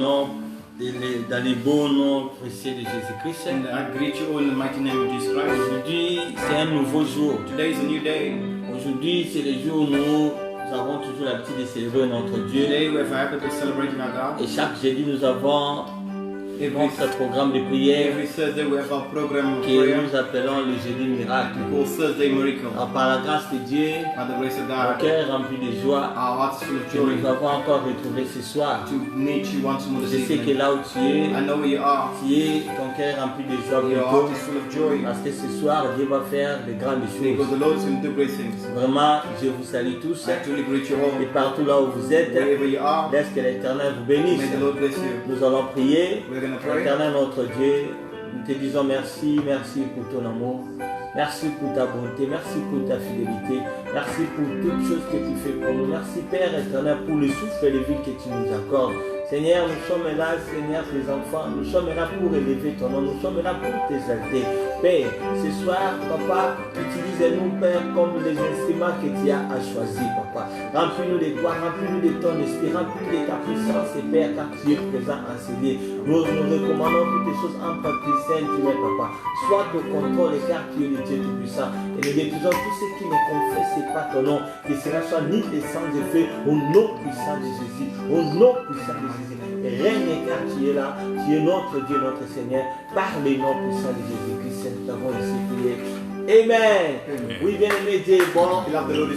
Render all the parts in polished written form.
nom, dans les beaux noms précieux de Jésus-Christ. And I greet you all in the mighty name of Jesus Christ. Aujourd'hui, c'est un nouveau jour. Today is a new day. Aujourd'hui, c'est le jour où nous avons toujours l'habitude de célébrer notre Dieu. Today we have a habit of celebrating our God. Et chaque jeudi, nous avons notre programme de prière Every Thursday we have our program of que prayer nous appelons le jeudi miracle. called Thursday Miracle. Alors, par la grâce de Dieu, By the grace of mon God, cœur est rempli de joie our hearts full of que joy nous avons encore retrouvé ce soir. to meet you once more Je this sais que evening. là où tu es, I know where you are. ton cœur est rempli de joie Your plutôt. heart is full of joy Parce que ce soir, Dieu va faire de grandes because choses. the Lord is going to do great things. Vraiment, je vous salue tous. I truly greet you all. Et partout là où vous êtes, Wherever you are, laisse que l'Éternel vous bénisse. may the Lord bless you. Nous allons prier. We're going to pray. Éternel notre Dieu, nous te disons merci, merci pour ton amour, merci pour ta bonté, merci pour ta fidélité, merci pour toutes choses que tu fais pour nous. Merci Père éternel pour le souffle de vie que tu nous accordes. Seigneur, nous sommes là, Seigneur, tes enfants, nous sommes là pour élever ton nom, nous sommes là pour t'exalter. Père, ce soir, Papa, utilise-nous, Père, comme les instruments que tu as choisis, Papa. Remplis-nous de toi, remplis-nous de ton esprit, remplis-nous de ta puissance, et Père, car tu es présent en ces lieux. Nous recommandons toutes les choses entre tes saintes mains, Papa. Sois au contrôle, car tu es le Dieu tout-puissant. Et nous détruisons tous ceux qui ne confessent pas ton nom, que cela soit ni des sans effet, au nom puissant de Jésus, au nom puissant de Jésus. Règne car tu es là, tu es notre Dieu, notre Seigneur, par le nom puissant de Jésus-Christ, nous avons ici prié. Amen. Oui, bien aimé, Dieu est bon.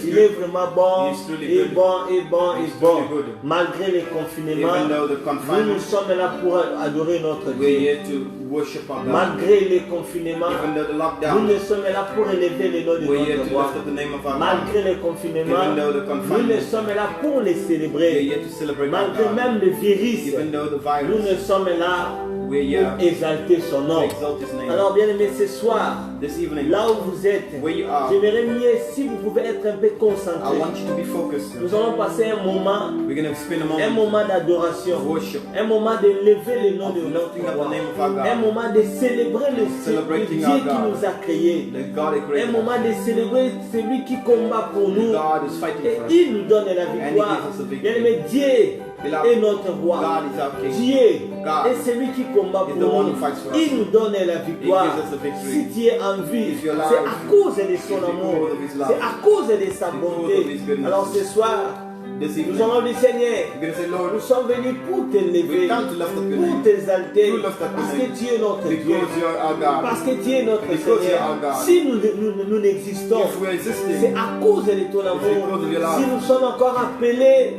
Il est vraiment bon. Il est bon, il est bon, il est bon. Malgré les confinements, nous nous sommes là pour adorer notre Dieu. Malgré les confinements, nous ne sommes là pour élever le nom de notre roi. Malgré les confinements, nous ne sommes là pour les célébrer. Malgré même le virus, nous ne sommes là pour exalter son nom. Alors bien aimé, ce soir, là où vous êtes, j'aimerais mieux si vous pouvez être un peu concentré. Nous allons passer un moment d'adoration, un moment de lever le nom de notre roi, un moment de célébrer le Dieu qui nous a créés, un moment de célébrer celui qui combat pour nous et il nous donne la victoire. Bien aimé, Dieu est notre roi. Dieu est celui qui combat pour nous. Il nous donne la victoire. Si tu es en vie, c'est à cause de son amour, c'est à cause de sa bonté. Alors ce soir, nous allons dire Seigneur, nous sommes venus pour t'élever, pour t'exalter, parce que tu es notre Dieu, parce que tu es notre Seigneur. Si nous n'existons, c'est à cause de ton amour. Si nous sommes encore appelés,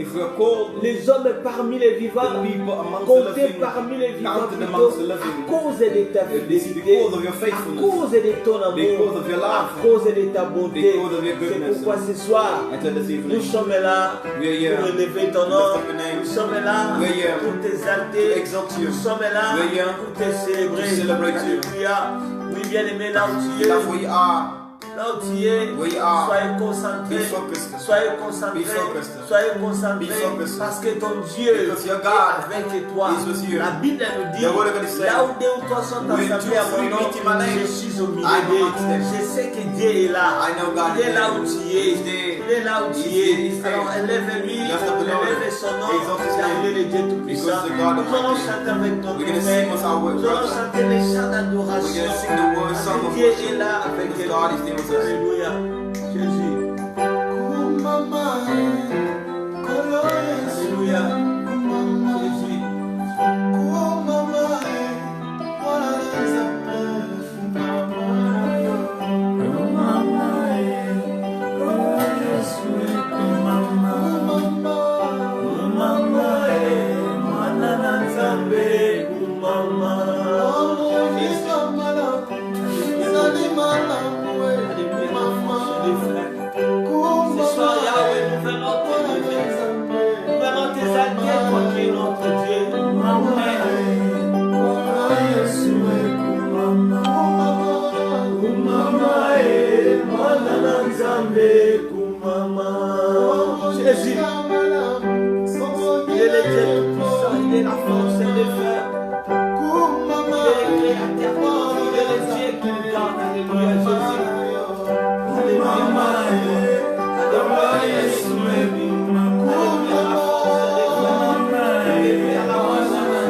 les hommes parmi les vivants, comptés parmi les vivants plutôt, à cause de ta fidélité, à cause de ton amour, à cause de ta bonté. C'est pourquoi ce soir, nous sommes là pour élever ton nom. Nous sommes là pour t'exalter. Nous sommes là pour te célébrer. Alléluia. Oui, bien aimé, là où tu es. Là où tu es, soyez concentrés, soyez concentrés, soyez concentrés, parce que ton Dieu est avec toi. La Bible nous dit, là où deux ou trois sont assemblés à mon nom, je suis au milieu d'eux. Je sais que Dieu est là, il est là où tu es, il est là où tu es. Alors élève-lui, élève son nom, car il est le Dieu tout-puissant. Nous allons chanter avec notre frère, nous allons chanter les chants d'adoration. Dieu est là avec nous. Alléluia. Jésus. Alléluia. Jésus. Ce soir, Yahweh, nous venons t'élever. Nous venons t'exalter, toi qui es notre Dieu. Jésus, il est le Dieu tout-puissant, il est la force et le feu. Il est le créateur, il est le Dieu qui nous garde. Alléluia, Jésus. Alléluia, Jésus.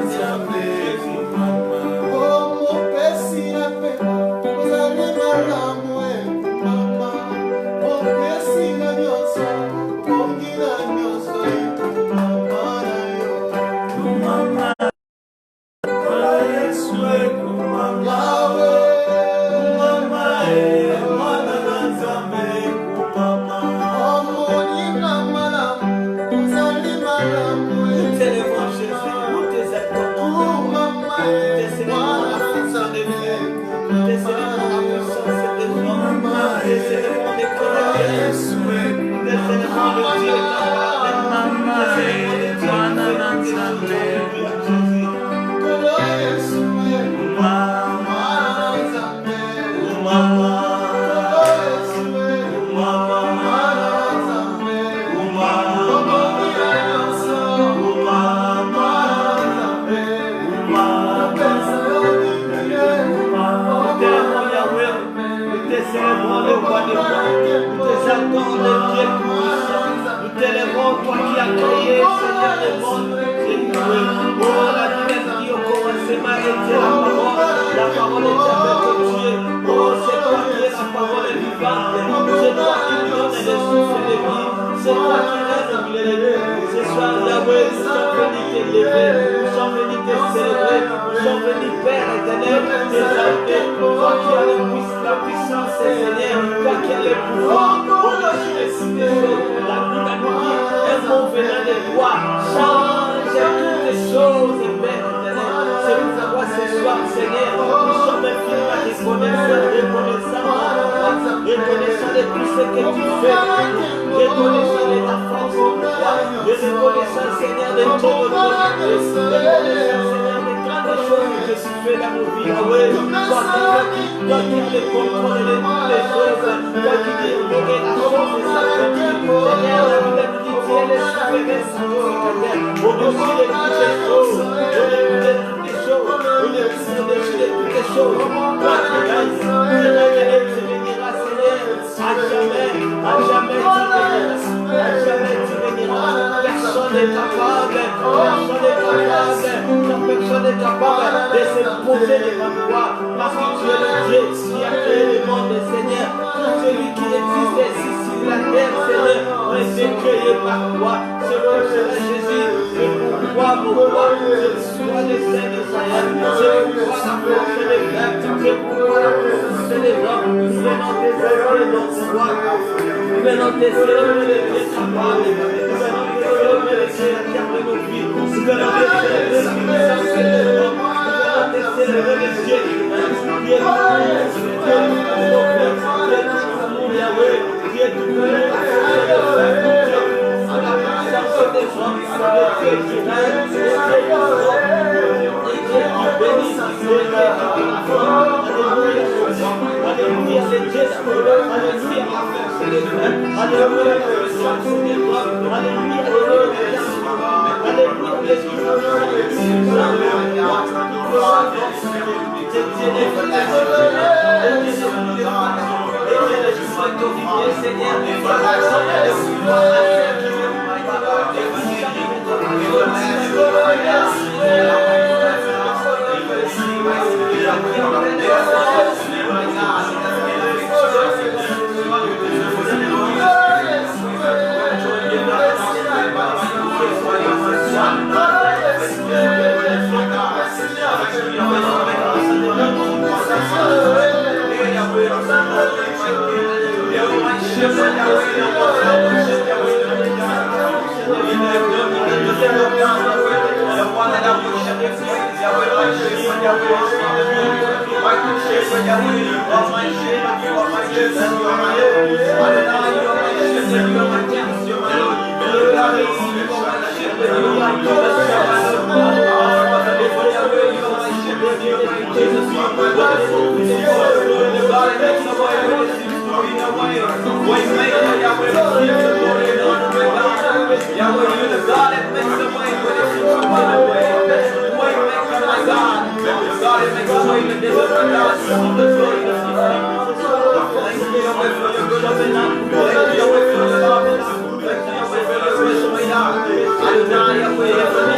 Adonai,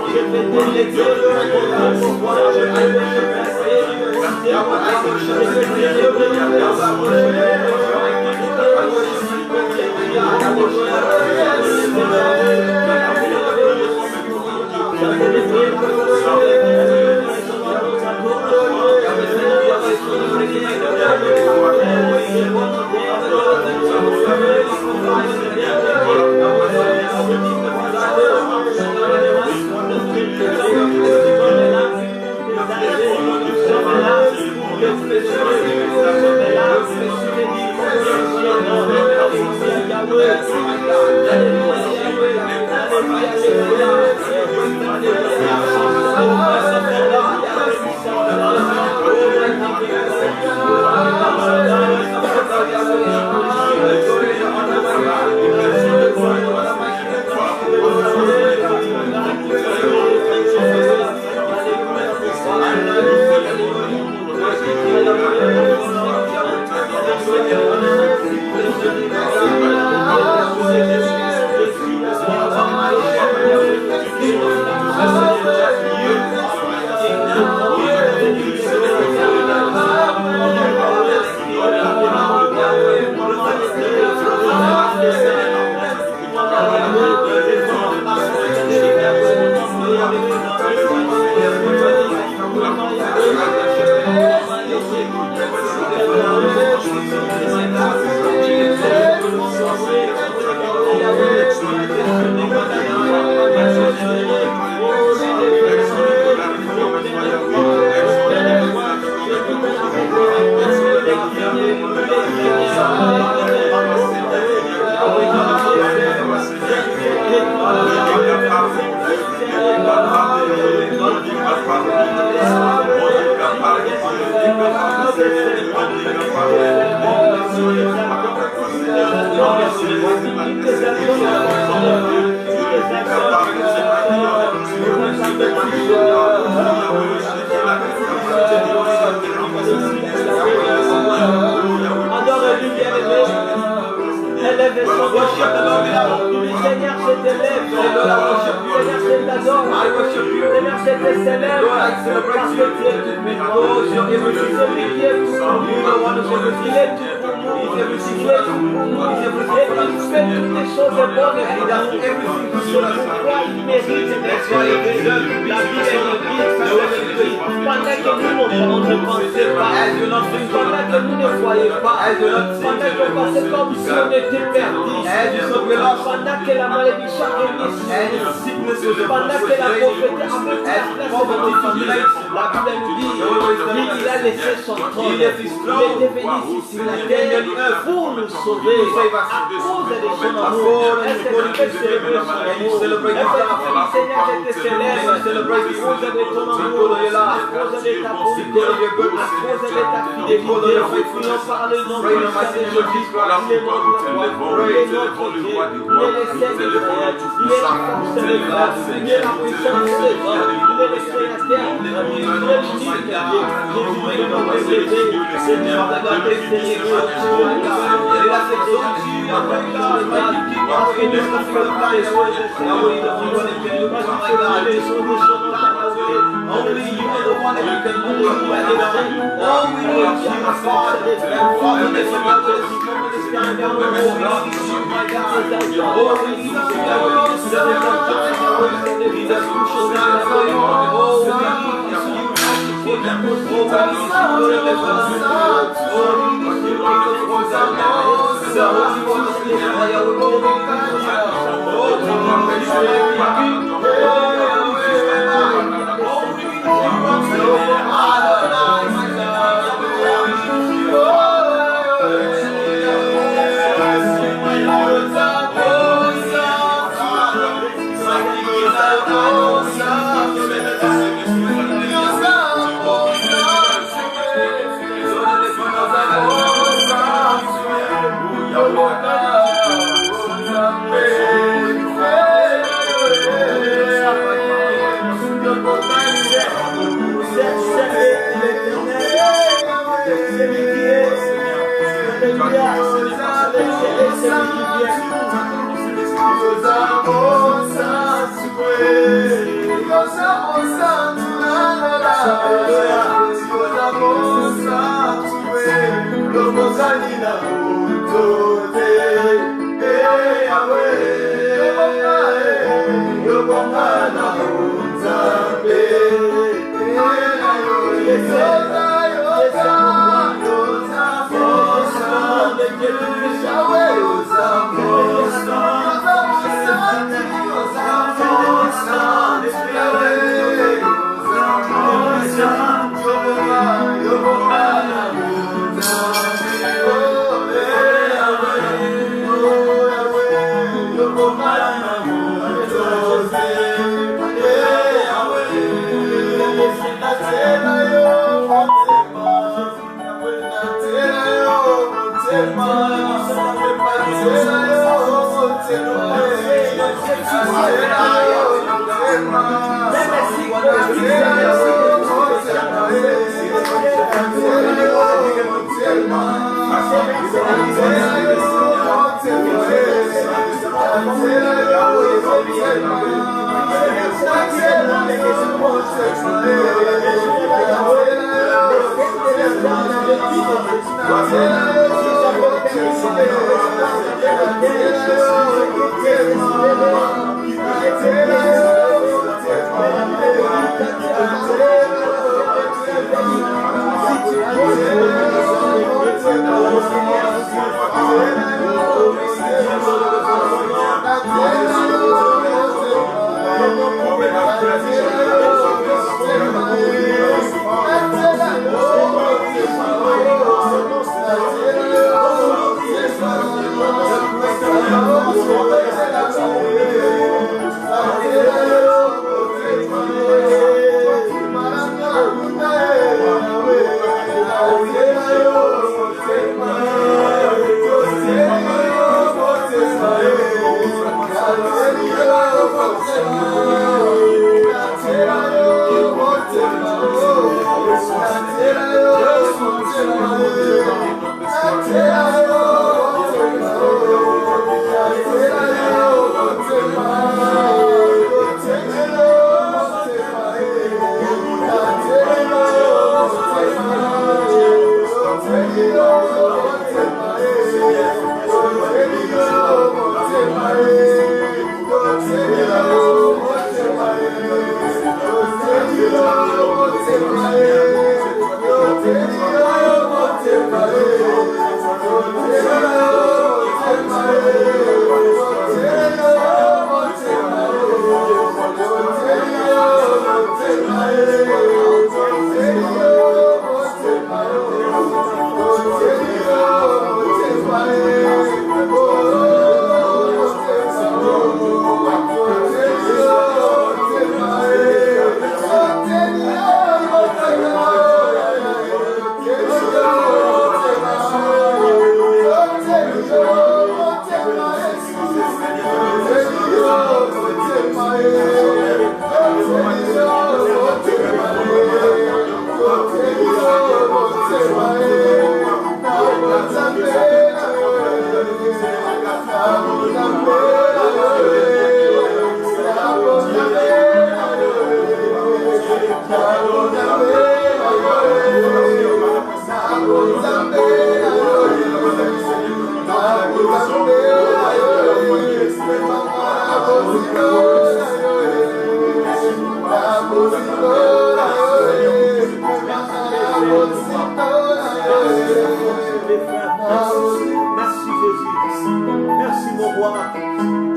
Je vais déléguer mon pouvoir. Je vais Nous avons à souhait. Merci Jésus. Merci mon roi.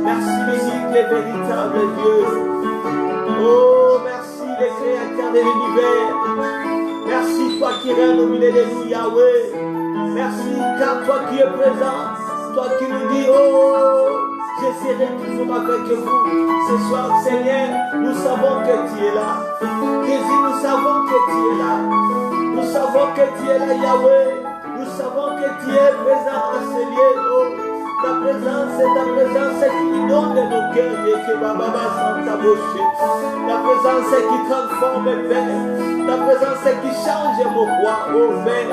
Merci l'unique et véritable Dieu. Oh, merci les créateurs de l'univers. Merci toi qui règnes au milieu de nous, Yahweh. Merci car toi qui es présent. Toi qui nous dis, oh, je serai toujours avec vous. Ce soir, Seigneur, nous savons que tu es là. Jésus, nous savons que tu es là. Nous savons que tu es là, Yahweh. Nous savons que tu es présent à ce lieu. Oh, ta présence qui inonde nos cœurs et que Baba Santa Boché. Ta présence qui transforme, Père. Ta présence qui change, mon roi, oh Père.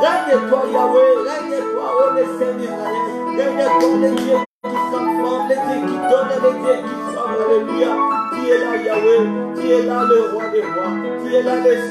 Règne-toi, Yahweh, règne-toi, oh le Saint d'Israël. Règne-toi, le Dieu qui transforme, le Dieu qui donne, le Dieu qui sauve, alléluia. Tu es là, Yahweh. Tu es là, le roi des rois. Tu es là, le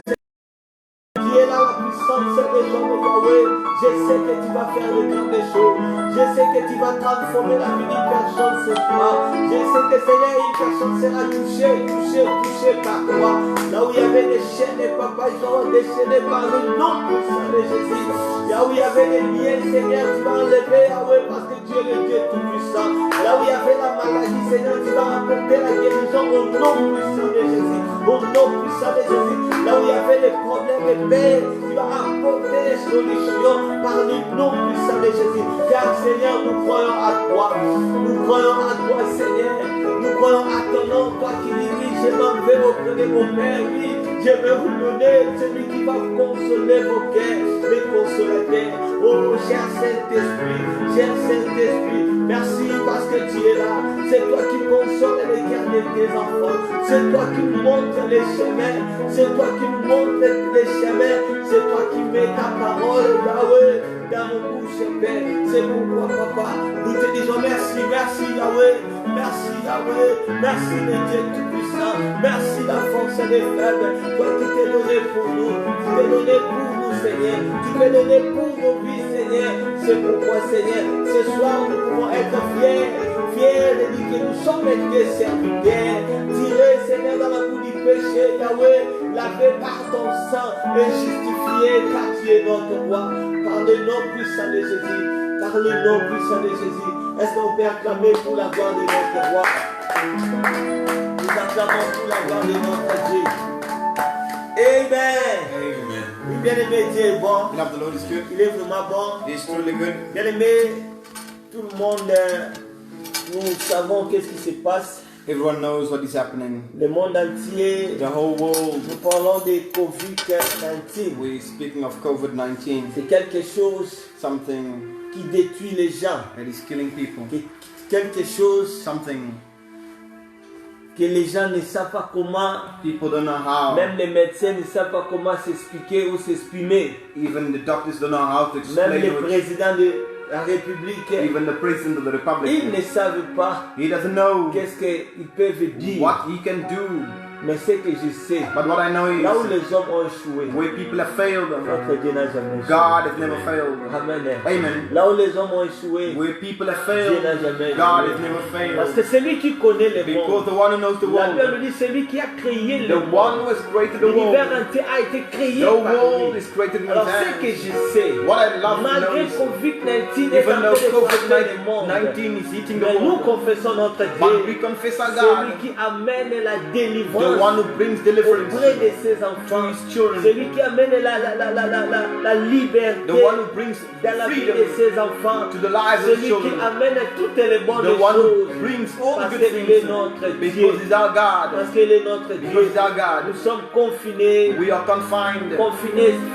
qui est là la puissance des gens de Yahweh. Je sais que tu vas faire de grandes choses. Je sais que tu vas transformer la vie d'une personne ce soir. Je sais que Seigneur, une personne sera touchée par toi. Là où il y avait des chaînes, papa, ils seront déchaînés par le nom puissant de Jésus. Là où il y avait des liens, Seigneur, tu vas enlever, Yahweh, parce que tu es le Dieu tout-puissant. Là où il y avait la maladie, Seigneur, tu vas apporter la guérison au nom puissant de Jésus. Au nom puissant de Jésus. Là où il y avait des problèmes, Père, tu vas apporter les solutions par le nom puissant de Jésus. Car Seigneur, nous croyons à toi. Nous croyons à toi, Seigneur. Nous croyons à ton nom, toi qui dis oui, je m'en vais auprès de mon Père, oui. Je vais vous donner celui qui va consoler vos cœurs, les consolateurs. Oh, cher Saint-Esprit, merci parce que tu es là. C'est toi qui consoles les cœurs de tes enfants. C'est toi qui nous montres les chemins. C'est toi qui nous montres les chemins. C'est toi qui mets ta parole, Yahweh, dans nos bouches, Père. C'est pourquoi, Papa, nous te disons merci, merci, Yahweh. Merci, Yahweh. Merci, le Dieu tout-puissant. Merci, la force des faibles. Toi qui t'es donné pour nous. Tu t'es donné pour nous, Seigneur. Tu t'es donné pour nos vies, Seigneur. C'est pourquoi, Seigneur, ce soir, nous pouvons être fiers de dire que nous sommes tes serviteurs. Tirés, Seigneur, dans la boue du péché, Yahweh, lavé par ton sang et justifié, car tu es notre roi. Par le nom puissant de Jésus. Par le nom puissant de Jésus. Est-ce qu'on peut acclamer pour la gloire de notre roi? Nous acclamons pour la gloire de notre Dieu. Amen. Amen. Oui, bien aimé, Dieu est bon. Love the Lord is good. Il est vraiment bon. He is truly good. Bien aimé, tout le monde, nous savons qu'est-ce qui se passe. Everyone knows what is happening. Le monde entier, The whole world. nous parlons de COVID-19. We're speaking of COVID-19. C'est quelque chose Something qui détruit les gens. that is killing people. Quelque chose Something que les gens ne savent pas comment, people don't know how. même les médecins ne savent pas comment s'expliquer ou s'exprimer. Even the doctors don't know how to Même explain le it. président de la République, Even the president of the republic. ils ne savent pas He doesn't know qu'est-ce qu'ils peuvent dire. what he can do. Mais ce que je sais, But what I know là où is les hommes ont échoué, where people have failed, notre Dieu n'a jamais échoué. God has never failed. Amen. Amen. Là où les hommes ont échoué, Where people have Dieu failed, n'a jamais God has échoué. never Parce failed. que celui qui connaît le Because monde, the one who knows the la Bible world, dit celui qui a créé the le one monde, who has created the world, l'univers entier a été créé the par world lui. is created in Alors His ce que hands. je sais, What I love to know malgré is, COVID-19 est en even train though de frapper le monde, COVID-19 is eating mais the nous world, confessons notre but Dieu, we confess our celui God, qui amène la the délivrance one who brings deliverance auprès de ses to enfants, His children, celui qui amène la liberté the one who brings dans la vie de freedom ses enfants, to the lives of His celui qui children, amène toutes les bonnes the one choses, who brings all the parce good qu'il est things, notre Dieu, because He's our God, parce qu'il est notre because Dieu. He's our God. Nous sommes confinés, We are confined,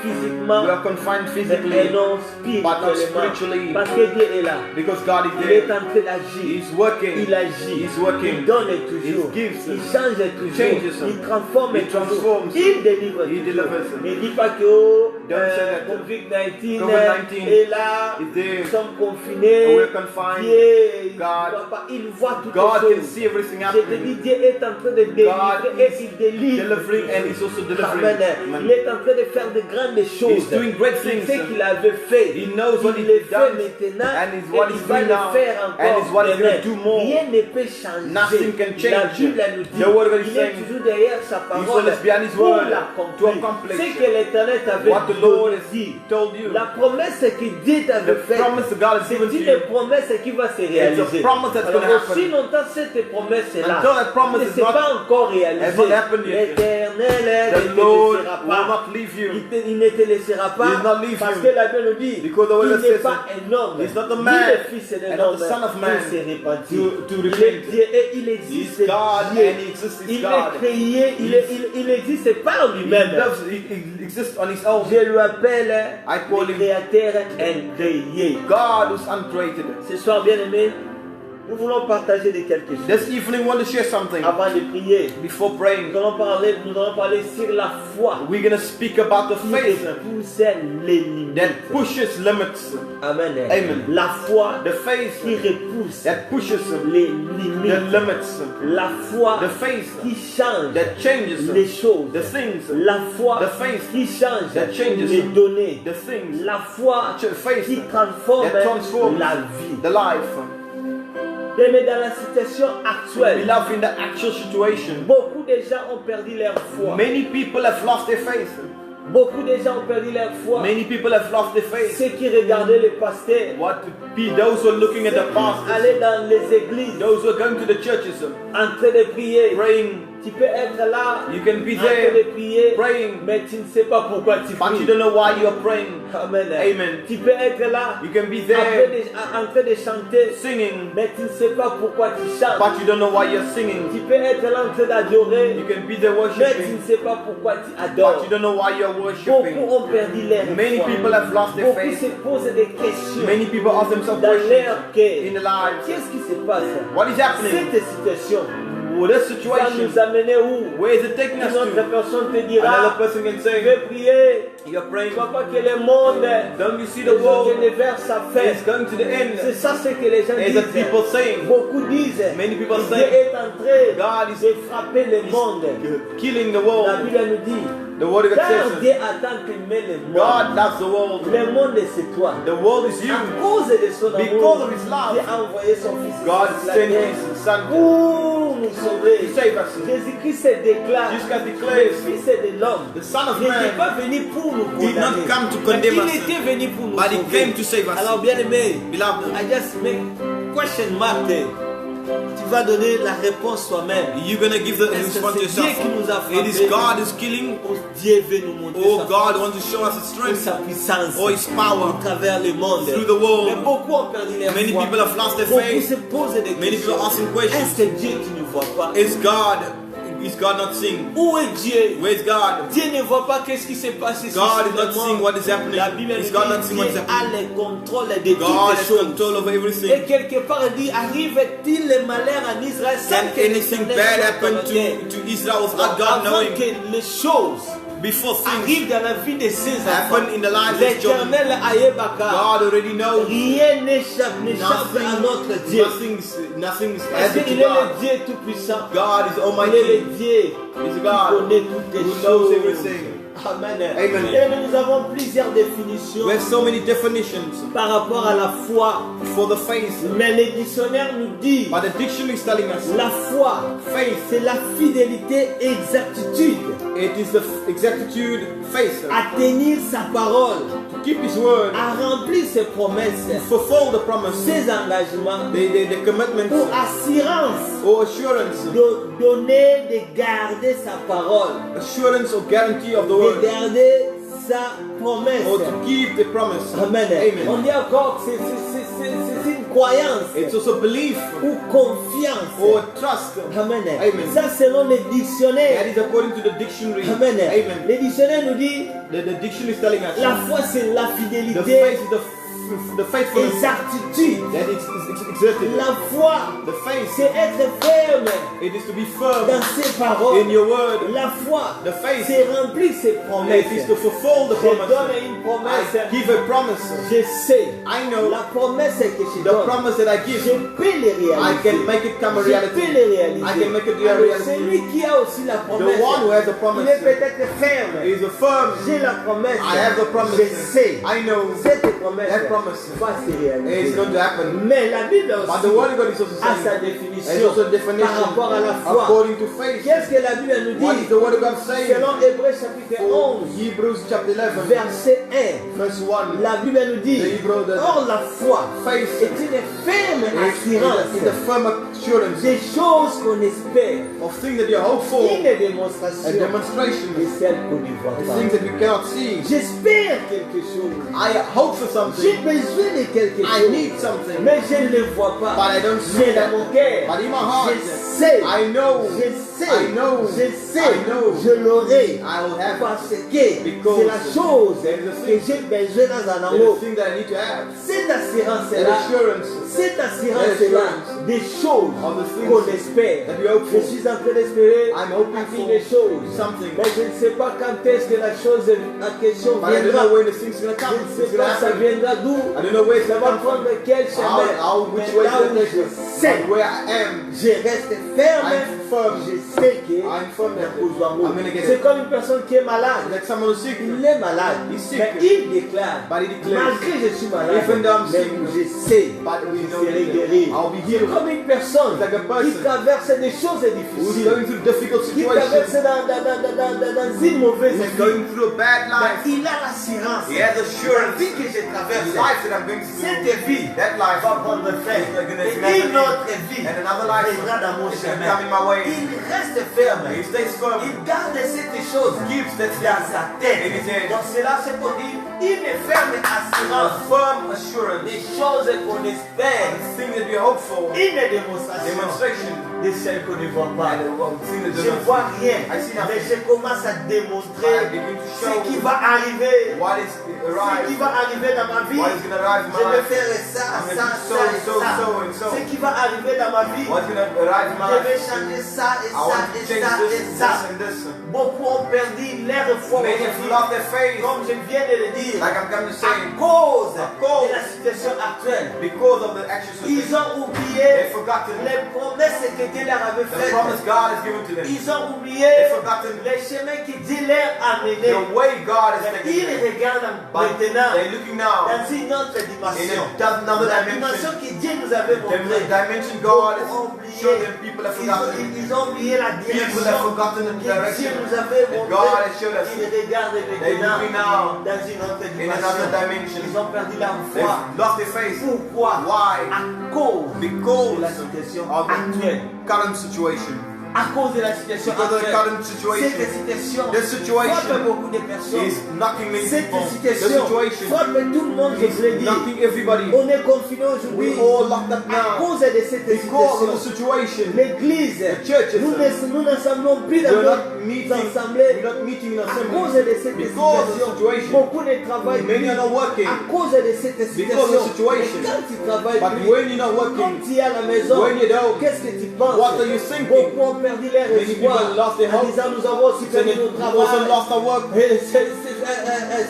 physiquement, we are confined mais physically, non but not spirituellement, spiritually, parce que Dieu est là. because God is Il est there. en train d'agir. He's working, Il agit. He's working, Il donne toujours. He gives, Il change toujours. changes, Il transforme He toujours. transforms, Il délivre He toujours. delivers. Ne dis pas que oh, Don't say that. COVID-19 COVID-19 est là. is there. Nous sommes confinés. And we're confined. Dieu, God- il voit toutes God les can choses. see everything Je te dis, happening. Dieu est en train de délivrer God et is il délivre. delivering and He's also delivering. Amen. Amen. Il est en train de faire de grandes choses. He's doing great Il things. sait qu'il avait fait. He knows what il He le fait done, maintenant. and is Et what il He's va doing le now, faire and encore. is what He's demain. gonna do more. Rien ne peut changer. Nothing can change. La Bible nous dit. The word of God is Il est saying, toujours derrière sa parole. always behind His pour word to l'accomplir. accomplish C'est que l'Éternel t'avait what the Lord has dit. told you. La promesse que Dieu t'avait The faite. promise that God has C'est given to une you. promesse qui va se It's réaliser. a promise that's going to Alors, aussi happen. longtemps cette promesse est là. Until that promise ne is s'est not- pas encore réalisée. has not happened yet. L'Éternel The ne te Lord laissera will pas. not leave you. Il ne te laissera pas. He will not leave Parce you. que la Bible nous dit Because the word il n'est says pas un homme. He's not a Ni man, le fils d'un and not homme the son of man pour se repentir. to Il est repent. Dieu et il existe. He's God Dieu. and He exists. He's Il God. est créé. Il existe par He lui-même. he exists on His own. Je lui appelle I call le him créateur incréé. God who's uncreated. Ce soir, bien aimé, nous voulons partager de quelque chose. This evening, we want to share something. Avant de prier, Before praying, nous allons parler sur la foi we're going to speak about the qui faith repousse les limites. that pushes limits. Amen. Amen. La foi The faith qui repousse that pushes les the limites. limits. La foi The faith qui change that changes les choses. the things. La foi The faith qui change that changes les données. The things. La foi The faith qui transforme that transforms la vie. the life. Mais dans la situation actuelle, Beloved, in the actual situation, beaucoup de gens ont perdu leur foi. many people have lost their faith. Beaucoup de gens ont perdu leur foi. Many people have lost their faith. Ceux qui regardaient les pasteurs, Those who are looking at the past, aller dans les églises, those who are going to the churches, en train de prier. praying. Tu peux être là, You can be en train there, de prier, praying, mais tu ne sais pas pourquoi tu but you pries. don't know why you are praying. Amen. Amen. Tu peux être là, You can be en train there, en train de chanter, singing, mais tu ne sais pas pourquoi tu chantes. but you don't know why you're Tu singing. peux être là en train d'adorer, You can be there mais tu worshiping, ne sais pas pourquoi tu but adores. you don't know why you're Beaucoup worshiping. ont perdu leur Many foi. people have lost their Beaucoup se faith. posent des questions Many people ask themselves dans questions leur cœur. in their lives. Qu'est-ce qui se passe? What is happening? Cette situation Well, this va situation, nous amener où? where is it taking Une us autre to? personne te Another dira, person can je say, vais prier. you're Tu praying. vois pas que le monde Don't you see est the world vers sa fin. is going to the C'est end? ça ce que les gens Is the disent. people saying, Beaucoup disent, Many people Dieu say, est en train God is de frapper le monde. killing the La world. Bible nous dit, The word of God car says, Dieu attend qu'il met le monde. God loves the world. Le monde c'est toi. The world is you. À cause de son Because amour, of his love, Dieu a envoyé son Fils God sur la sent terre his son pour nous to sauver. save us. Jésus-Christ se déclare Jesus Christ le declares, Fils de l'homme. the Son of Il n'était Man pas venu pour nous did not condamner. come to Mais condemn il us, était venu pour nous but he sauver. came to save us. Alors bien aimé, Beloved, I just make question mark there. Tu vas donner la réponse toi-même. you're going to give the Est-ce que response to c'est Dieu yourself. qui nous a It is frappés? God is killing, Ou Dieu veut nous montrer or sa God force, wants to show us His ou strength, sa puissance or His power à travers le monde. through the world. Mais beaucoup ont perdu leur Many foi. people have lost their Beaucoup faith. se posent des Many questions. people are asking questions. Est-ce que Dieu qui ne voit pas? Is God not seeing? Où est Dieu? Where is God? Dieu ne voit pas qu'est-ce qui s'est passé sur God ce is not monde. seeing what is happening. La Bible Is nous God not dit seeing what is Dieu happening? a le contrôle de God toutes has les choses. control over Et everything. quelque part il dit, arrive-t-il le malheur en Israël sans Can que anything l'Éternel bad soit happen volontaire? to Israel without God Avant knowing? que les choses Before things arrivent dans la vie de ses enfants, happen in the lives of children, l'Éternel Ayebaka, God already knows. rien n'échappe à notre Dieu. Nothing's Parce added qu'il to est le God. Dieu tout-puissant. God is Il est Almighty. le Dieu He's qui God connaît toutes les who knows choses. everything. Amen. Amen. Et nous avons plusieurs définitions We have so many definitions par rapport à la foi. for the faith, Mais le dictionnaire nous dit but the dictionary is telling us la foi, faith. c'est la fidélité, exactitude It is the exactitude, faith, à tenir sa parole, to keep His word, à remplir ses promesses, to fulfill the promise, ses engagements, the commitments, ou assurance or assurance, de donner, de garder sa parole, assurance or guarantee of the de word, garder sa promesse. or to keep the promise. Amen. Amen. On dit encore que c'est une croyance It's also belief ou confiance. or trust. Amen. Amen. Ça selon les dictionnaires. That is according to the dictionary. Amen. Amen. Les dictionnaires nous disent The dictionary is telling us la foi c'est la the fidélité, faith is the faithfulness exactitude. that it's exerted. La foi The faith, c'est être ferme it is to be firm dans ses paroles. in your word. La foi The faith, c'est remplir ses promesses. it is to fulfill the Je donne promise. une promesse. I give a promise. Je sais I know la promesse que je the donne. promise that I Je give. peux les I réaliser. can make it come a Je peux reality. les réaliser. I can make it a Alors, reality. celui qui a aussi la The promesse, one who has il a promise est peut-être ferme. is a firm. J'ai la promesse. I have the promise. Je sais. I know Cette promesse that promise va se réaliser. is going to happen. Mais la Bible But aussi the word of God is also a sa saying, définition it's also a par definition rapport à la foi. according to faith. Qu'est-ce que la Bible nous What is dit the word of God saying? selon Hébreux chapitre For 11, Hebrews chapter 11, verset 1? verse 1. La Bible nous dit, The Hebrew, the or la foi faith est une ferme is assurance a firm assurance des choses qu'on espère, of things that you hope for, une a démonstration demonstration de celles qu'on ne voit of pas. things that we cannot see. J'espère quelque chose. I hope for J'ai something. besoin de quelque I chose. need something. Mais je ne le vois pas. But I don't see Mais dans that. mon cœur, But in my heart, je sais. I know. Je sais. I know. Je sais. I know. Je l'aurai. I will have Parce que Because c'est la chose there is a que thing. j'ai besoin dans un There's amour. a thing that I need to have. Cette That assurance-là, assurance cette assurance-là, assurance des choses of the things qu'on espère. that we hope Je for. suis en train d'espérer I'm hoping for des choses. something. Mais je ne sais pas quand est-ce que la chose, la question But I don't viendra. know when the thing's going to Je come. ne It's sais going to pas ça happen. viendra d'où. I don't know where it's Ça going va to come prendre from. quel chemin. Which Mais way là it's où going to je take us. sais, But where I am, je reste ferme. I'm firm. Je sais que I'm firm that aux amours. I'm going to get C'est it. comme une personne qui est malade. Like someone who's sick. Il est malade. He's sick. Mais il déclare, But he declares, malgré que je suis malade, even though I'm mais sick, je sais but we que know je serai that guéri. I'll be C'est healed. comme une personne Like a qui person traverse des choses who's difficiles, going through difficult qui traverse situations, dans une mauvaise who's vie. going through a bad Mais life. il a l'assurance. He has La assurance. vie que je The traverse, life that I'm going through, cette vie that life va prendre fin. is going to Et une autre vie and another life viendra dans mon is going to chemin. come in my way. Il reste ferme. He stays firm. Il garde cette chose dans sa tête. In his head. Donc cela c'est pour dire une ferme A assurance firm assurance. des choses qu'on espère. The thing that we hope for, Une démonstration demonstration, de celles qu'on ne voit pas. and the thing that Je does ne not vois rien, I see mais nothing. je commence à démontrer I begin to ce show qui va arriver. what is Ce qui arrived, va arriver dans ma vie. what is going to arrive in Je my vais life, faire ça, I'm ça, going to ça et do ça. so and so. Ce qui va arriver dans ma vie. What's going to arrive in my Je vais life? changer ça et I ça want to et change ça this, et this, ça. and this. Beaucoup ont perdu leur foi Many have aujourd'hui. lost their faith, Comme je viens de le dire, like I'm going to à say, cause À cause de la situation actuelle. because of the actual Ils situation. ont oublié They've forgotten les promesses que Dieu leur avait the faites. promise God has given to them. Ils ont oublié They've forgotten les chemins que Dieu leur a menés. the way God has taken Ils them. regardent But maintenant they're looking now dans une autre in dimension. another La dimension. dimension que Dieu nous avait The montrée. dimension God has Beaucoup ont oublié. shown them. People have forgotten. Ils ont oublié la People have direction forgotten the que Dieu direction nous avait that God montrée. has shown us. Ils regardent They're maintenant looking now dans une autre in another dimension. dimension. Ils ont perdu la foi. They've lost their faith. Pourquoi? Why? À cause de Because la situation of actuelle. the current situation. À cause de la situation Because of the actuelle. current Cette situation. situation The situation frappe beaucoup de personnes. is knocking many Cette people. The situation situation frappe tout le monde, je is vous l'ai dit. knocking everybody. On est confiné aujourd'hui We all locked up à now cause de cette because of the situation. situation. L'église, The churches, nous n'assemblons plus dans We're nos not meeting. assemblées. We're not meeting in À cause assemblies de cette because of the situation, situation. beaucoup ne travaillent Many plus. are not working À cause de cette because of the situation. situation. Et quand tu travailles But plus, when you're not quand working, tu es à la maison, when you don't, qu'est-ce que tu penses? what are you thinking? Beaucoup ont perdu leur Many espoir people lost their en hope. disant nous avons aussi perdu notre we also travail. lost our work Et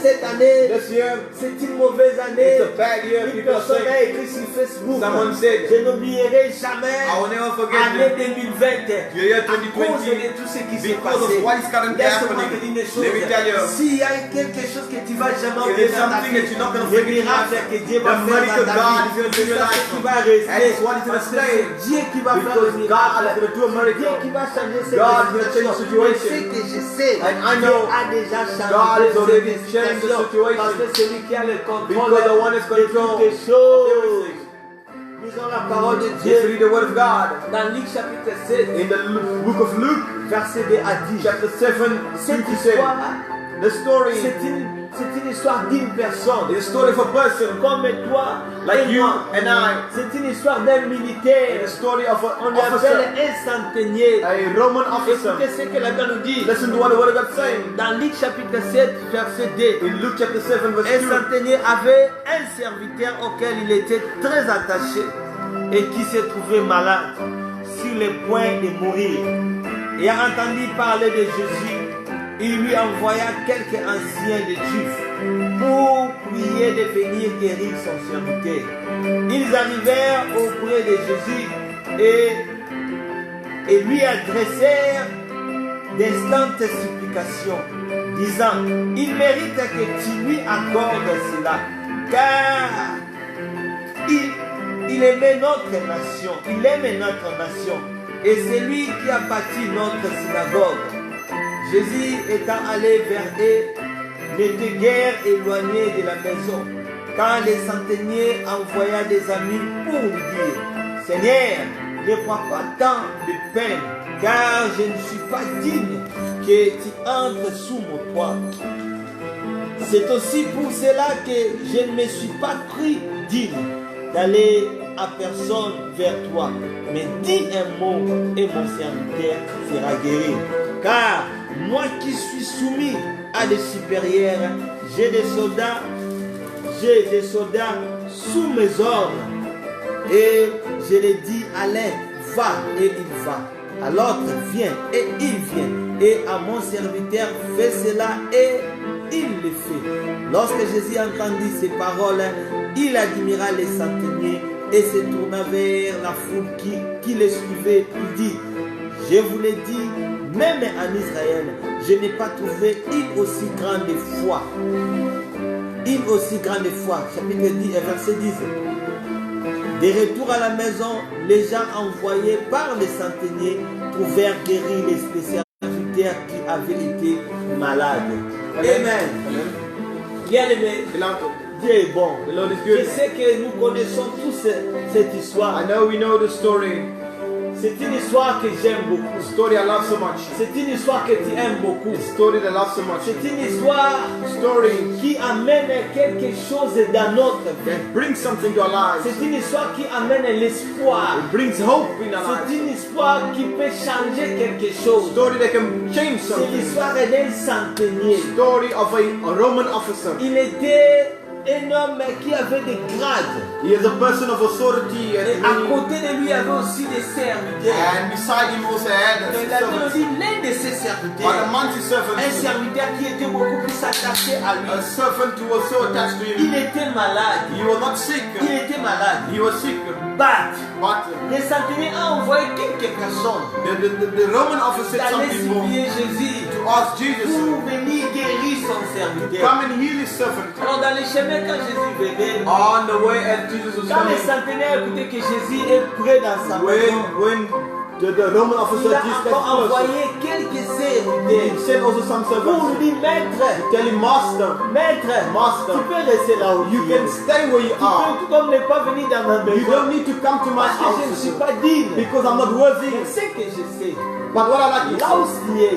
cette année, this year. c'est une mauvaise année. It's a bad year. Une People are personne a saying, écrit sur Facebook, Someone said, je n'oublierai jamais I will never forget année the 2020 year à cause 2020 de tout ce qui s'est because of passé. what is currently Laisse-moi te happening. dire des choses. Let me tell you, S'il y a quelque chose que tu vas jamais if oublier there's dans ta something vie, that you're not going to le forget in miracle life, que Dieu the va faire miracle dans ta God vie, is going to do in c'est your ça life. qui va And rester. it's what is going to Parce que stay. c'est Dieu qui va faire Because le God miracle. is going to do a Dieu miracle. qui va changer cette God is going to change the situation. situation. Je sais que je sais. And I Dieu know a déjà changé God has already cette changed the situation. situation. Parce que c'est lui qui a le contrôle Because the one is de control toutes les of choses. everything. Lisons la parole de Let's Dieu read the word of God dans Luc chapitre 7, in the book of Luke, verset 2 à 10. chapter 7, Cette 57. histoire, The story c'est une histoire d'une personne. is a story of a person Comme toi like et you moi. and I. C'est une histoire d'un militaire. The story of On an lui appelle officer, un centenier. a Roman officer. Écoutez ce que la Bible nous dit. Listen to what the word of God saying. Dans Luc chapitre 7, verset 2. In Luke chapter 7, verse Un 2. centenier avait un serviteur auquel il était très attaché et qui se trouvait malade, sur le point de mourir. Ayant entendu parler de Jésus, il lui envoya quelques anciens des Juifs pour prier de venir guérir son serviteur. Ils arrivèrent auprès de Jésus et lui adressèrent d'instantes supplications, disant, il mérite que tu lui accordes cela, car il aimait notre nation, il aime notre nation, et c'est lui qui a bâti notre synagogue. Jésus étant allé vers eux, n'était guère éloigné de la maison, quand le centenier envoya des amis pour lui dire, Seigneur, ne prends pas tant de peine, car je ne suis pas digne que tu entres sous mon toit. C'est aussi pour cela que je ne me suis pas pris digne d'aller à personne vers toi. Mais dis un mot et mon serviteur sera guéri. Car moi qui suis soumis à des supérieurs, j'ai des soldats sous mes ordres. Et je les dis à l'un, va, et il va. À l'autre, viens, et il vient. Et à mon serviteur, fais cela, et il le fait. Lorsque Jésus entendit ces paroles, il admira les centeniers et se tourna vers la foule qui les suivait. Il dit, je vous l'ai dit, même en Israël, je n'ai pas trouvé une aussi grande foi. Une aussi grande foi. Chapitre 10, verset 10. De retour à la maison, les gens envoyés par les centeniers trouvèrent guéris les serviteurs qui avaient été malades. Amen. Bien aimé, Dieu est bon. The Lord is good. Je sais que nous connaissons tous cette histoire. I know we know the story. C'est une histoire que j'aime beaucoup. The story I love so much. C'est une histoire que tu aimes beaucoup. The story that I love so much. C'est une histoire Story qui amène quelque chose dans notre vie. that brings something to our lives. C'est une histoire qui amène l'espoir. It brings hope in our C'est lives. une histoire qui peut changer quelque chose. Story that can change C'est something. l'histoire d'un centenier. Story of a Roman officer. Il était un homme qui avait des grades. He is a person of authority Et and, à côté de lui, il y avait aussi des serviteurs. beside him also had Et a la Bible servant. dit l'un de ces But serviteurs, among his servants, un serviteur qui était beaucoup plus attaché à lui. a servant who was so attached to Il him, était malade. he was not sick. Il était malade. He was sick. But But les centeniers ont envoyé quelques personnes the Roman officer said d'aller something more supplier Jésus to ask Jesus pour venir guérir son serviteur. come and heal his servant. Alors dans les chemins, quand Jésus venait, On the way as Jesus was quand les coming, centenaires écoutaient que Jésus est près dans sa maison, when the Roman officer il a just encore got closer, envoyé quelques he serviteurs sent also some pour servants. lui dire, maître, Tell him, Master, maître, Master, tu peux rester là où you tu es. can stay where you Tu are. peux tout comme ne pas venir dans ma You maison don't need to come to my parce que je ne house suis pas digne. because I'm not worthy. Mais ce que je sais, But what I like là où is tu es,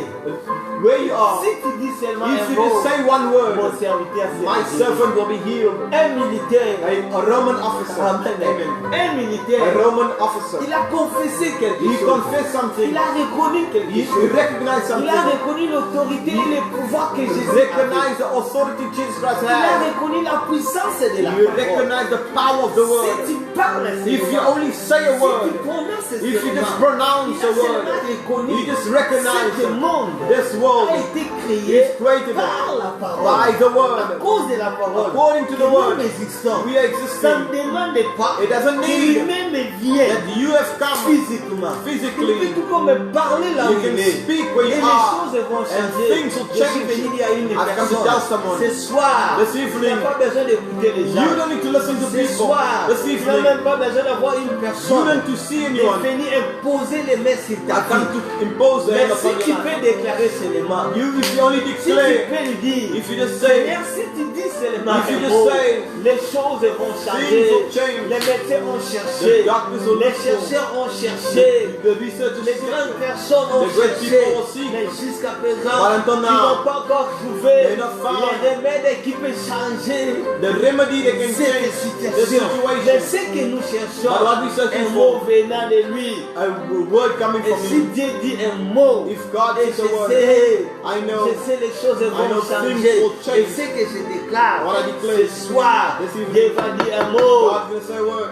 where you are. si tu dis seulement If un you mot, just say one mon word, serviteur my sera guéri. servant will be healed. Un militaire, A Roman officer. amen, Amen. un A militaire, Roman officer. il a confessé quelque He chose. confessed something. Il a reconnu quelque He chose. recognized Il a something. reconnu l'autorité et le pouvoir que He Jésus avait. recognized the authority Jesus Christ Il a had. reconnu la puissance de la You parole. recognize the power of the Si word. tu parles If you seulement, only say a si tu word, prononces if you just seulement, pronounce il a a word, seulement reconnu you just recognize ce monde this world a été créé is created par la parole. by the À word. cause de la parole, According to the que word, nous existons. we are Ça existing. ne demande pas It doesn't que need lui-même vienne that you have come physiquement. physically. Tu peux tout comme parler là où You il can est. speak where Et you les are, choses vont and changer. things will Je suis change. venu dire à une I've come to personne tell someone ce soir, this tu evening, n'as pas besoin d'écouter les gens. you don't need to listen to Ce people. soir, This tu n'as evening, même pas besoin d'avoir une you personne don't need to see de anyone. venir imposer les mains sur ta I come vie. to impose the Mais hand si upon tu your peux life. déclarer seulement, If you only si tu declare, peux lui dire, if you just say, Seigneur, si tu dis seulement If you un just mot, say, les choses vont changer. things will change. Les médecins ont The cherché. doctors will Les look for. chercheurs ont cherché. The research Les grandes personnes ont The great cherché. people aussi. Mais jusqu'à présent, But until ils now, n'ont pas encore trouvé they not found les remèdes qui peuvent changer the remedy that can cette change the situation. Mais situation. ce que nous cherchons, But what we searching un for, mot venant de lui. a word coming Et from si him. Dieu dit un mot, If God et says je a word, sais, I know, je sais les choses I know vont things changer. will change. Et ce que je déclare, What I declare ce soir, this evening, Dieu va dire un mot. God's going to say a word.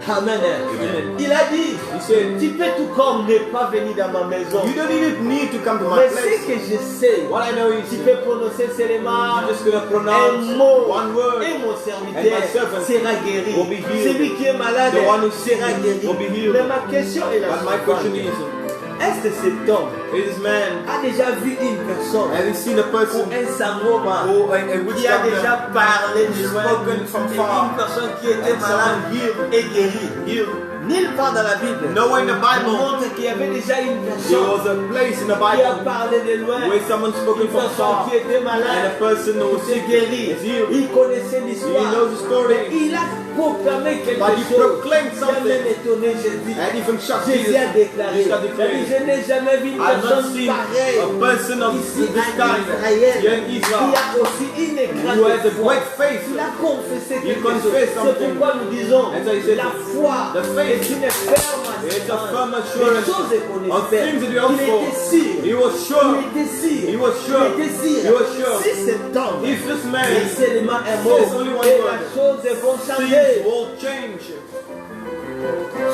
Amen. Amen. Il a dit, He said, tu peux tout comme ne pas venir dans ma maison. you don't even need to come to my Mais place. ce que je sais, What I know is tu peux prononcer seulement you're just going to un pronounce mot. one word. Et mon And serviteur my servant sera guéri. will be healed. Celui qui est malade The one who sera guéri. will be healed. Mais ma question est la But my question suivante. is, Est-ce que cet homme this man, a déjà vu une personne have you seen a ou person un sangoma who, a witch qui a déjà doctor, parlé de loin spoken from far, une personne qui était and malade someone healed, et guérie? healed, Nulle part dans la Bible. Nowhere in the On Bible montre qu'il y avait déjà une there personne was a place in the qui a Bible parlé de loin. where someone spoken Une from personne far qui était and malade. a person who was s'est sick guéri. is healed. Il connaissait He l'histoire. knows the story Il a proclamé quelque But he chose. proclaimed Il a something. même étonné Jésus. and even shocked Jésus Jesus. a déclaré. Jesus Il a declared, dit, je n'ai jamais vu une I've not personne seen pareille a person of ici this en kind Israël. here in Il Israel a aussi une grande who has a foi. great faith. Il a confessé He quelque chose. confessed C'est something. pourquoi nous disons And so he said, la foi the faith est une ferme It's a firm des assurance choses qu'on of espère. things that we Il hope for. était sûr. He was sure. Il était sûr. He was sure. Il était sûr. He was sure. Si cet homme If this est man seulement un mot, says only one et word, les choses vont things changer. will change.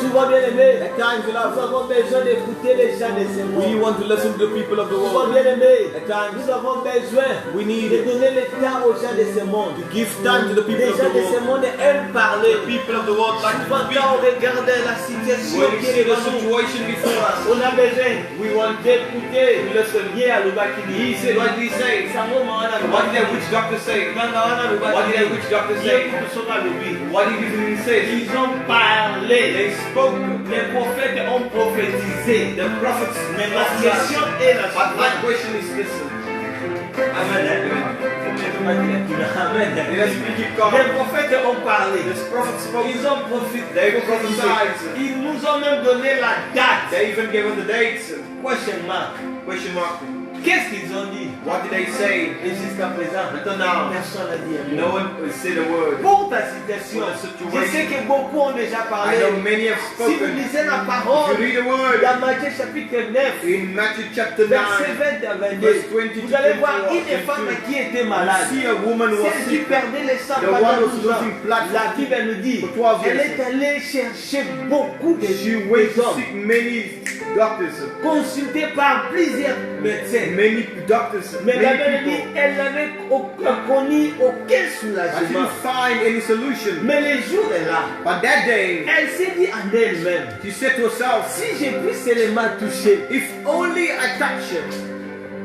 Souvent bien aimé, At times, nous avons besoin d'écouter les gens de ce we monde. want to listen to the people of the Souvent world. bien aimé, At times, nous avons besoin we need de to donner le temps aux gens de ce monde. give time to the people Les of gens the de ce world. monde aiment parler. The people of the world like to Souvent speak. quand on regarde la situation When we qui see est the devant nous, situation before us, on a besoin d'écouter le Seigneur à l'Ubakini. he said, what did he say? What did that witch doctor say? What did that witch doctor say? What did he say? Ils ont parlé. They spoke. Les prophètes ont prophétisé. The prophets Mais la question est la But my suivante. question is this. Amen. Amen. Let's keep Les coming. prophètes ont parlé. The prophets spoke. Ils ont profité. They prophesied. Ils nous ont même donné la date. They even gave us the dates. Question mark. Question mark. Qu'est-ce qu'ils ont dit? What did they say? Et jusqu'à présent, Until now, personne n'a dit un no mot. one will say the word. Pour ta citation, For the situation. je sais que beaucoup ont déjà I parlé. know many have Si vous spoken. lisez la If parole, you read the word dans Matthieu chapitre 9, in Matthew chapter 9, verset 20 à 22, verse 20 vous to allez voir 21, une femme qui était you malade. see a woman who was Celle qui sick. perdait les sangs The pendant one was 12 ans. losing blood La Bible nous dit, for 12 elle years. est allée chercher beaucoup de She went to hommes, seek many doctors, consultée par plusieurs médecins. many doctors, Mais la Bible many dit, people. elle n'avait connu aucun I soulagement. didn't find any solution. Mais le jour est là. But that day, Elle s'est dit en elle-même, she said to herself, si je puis seulement toucher, if only I touch her,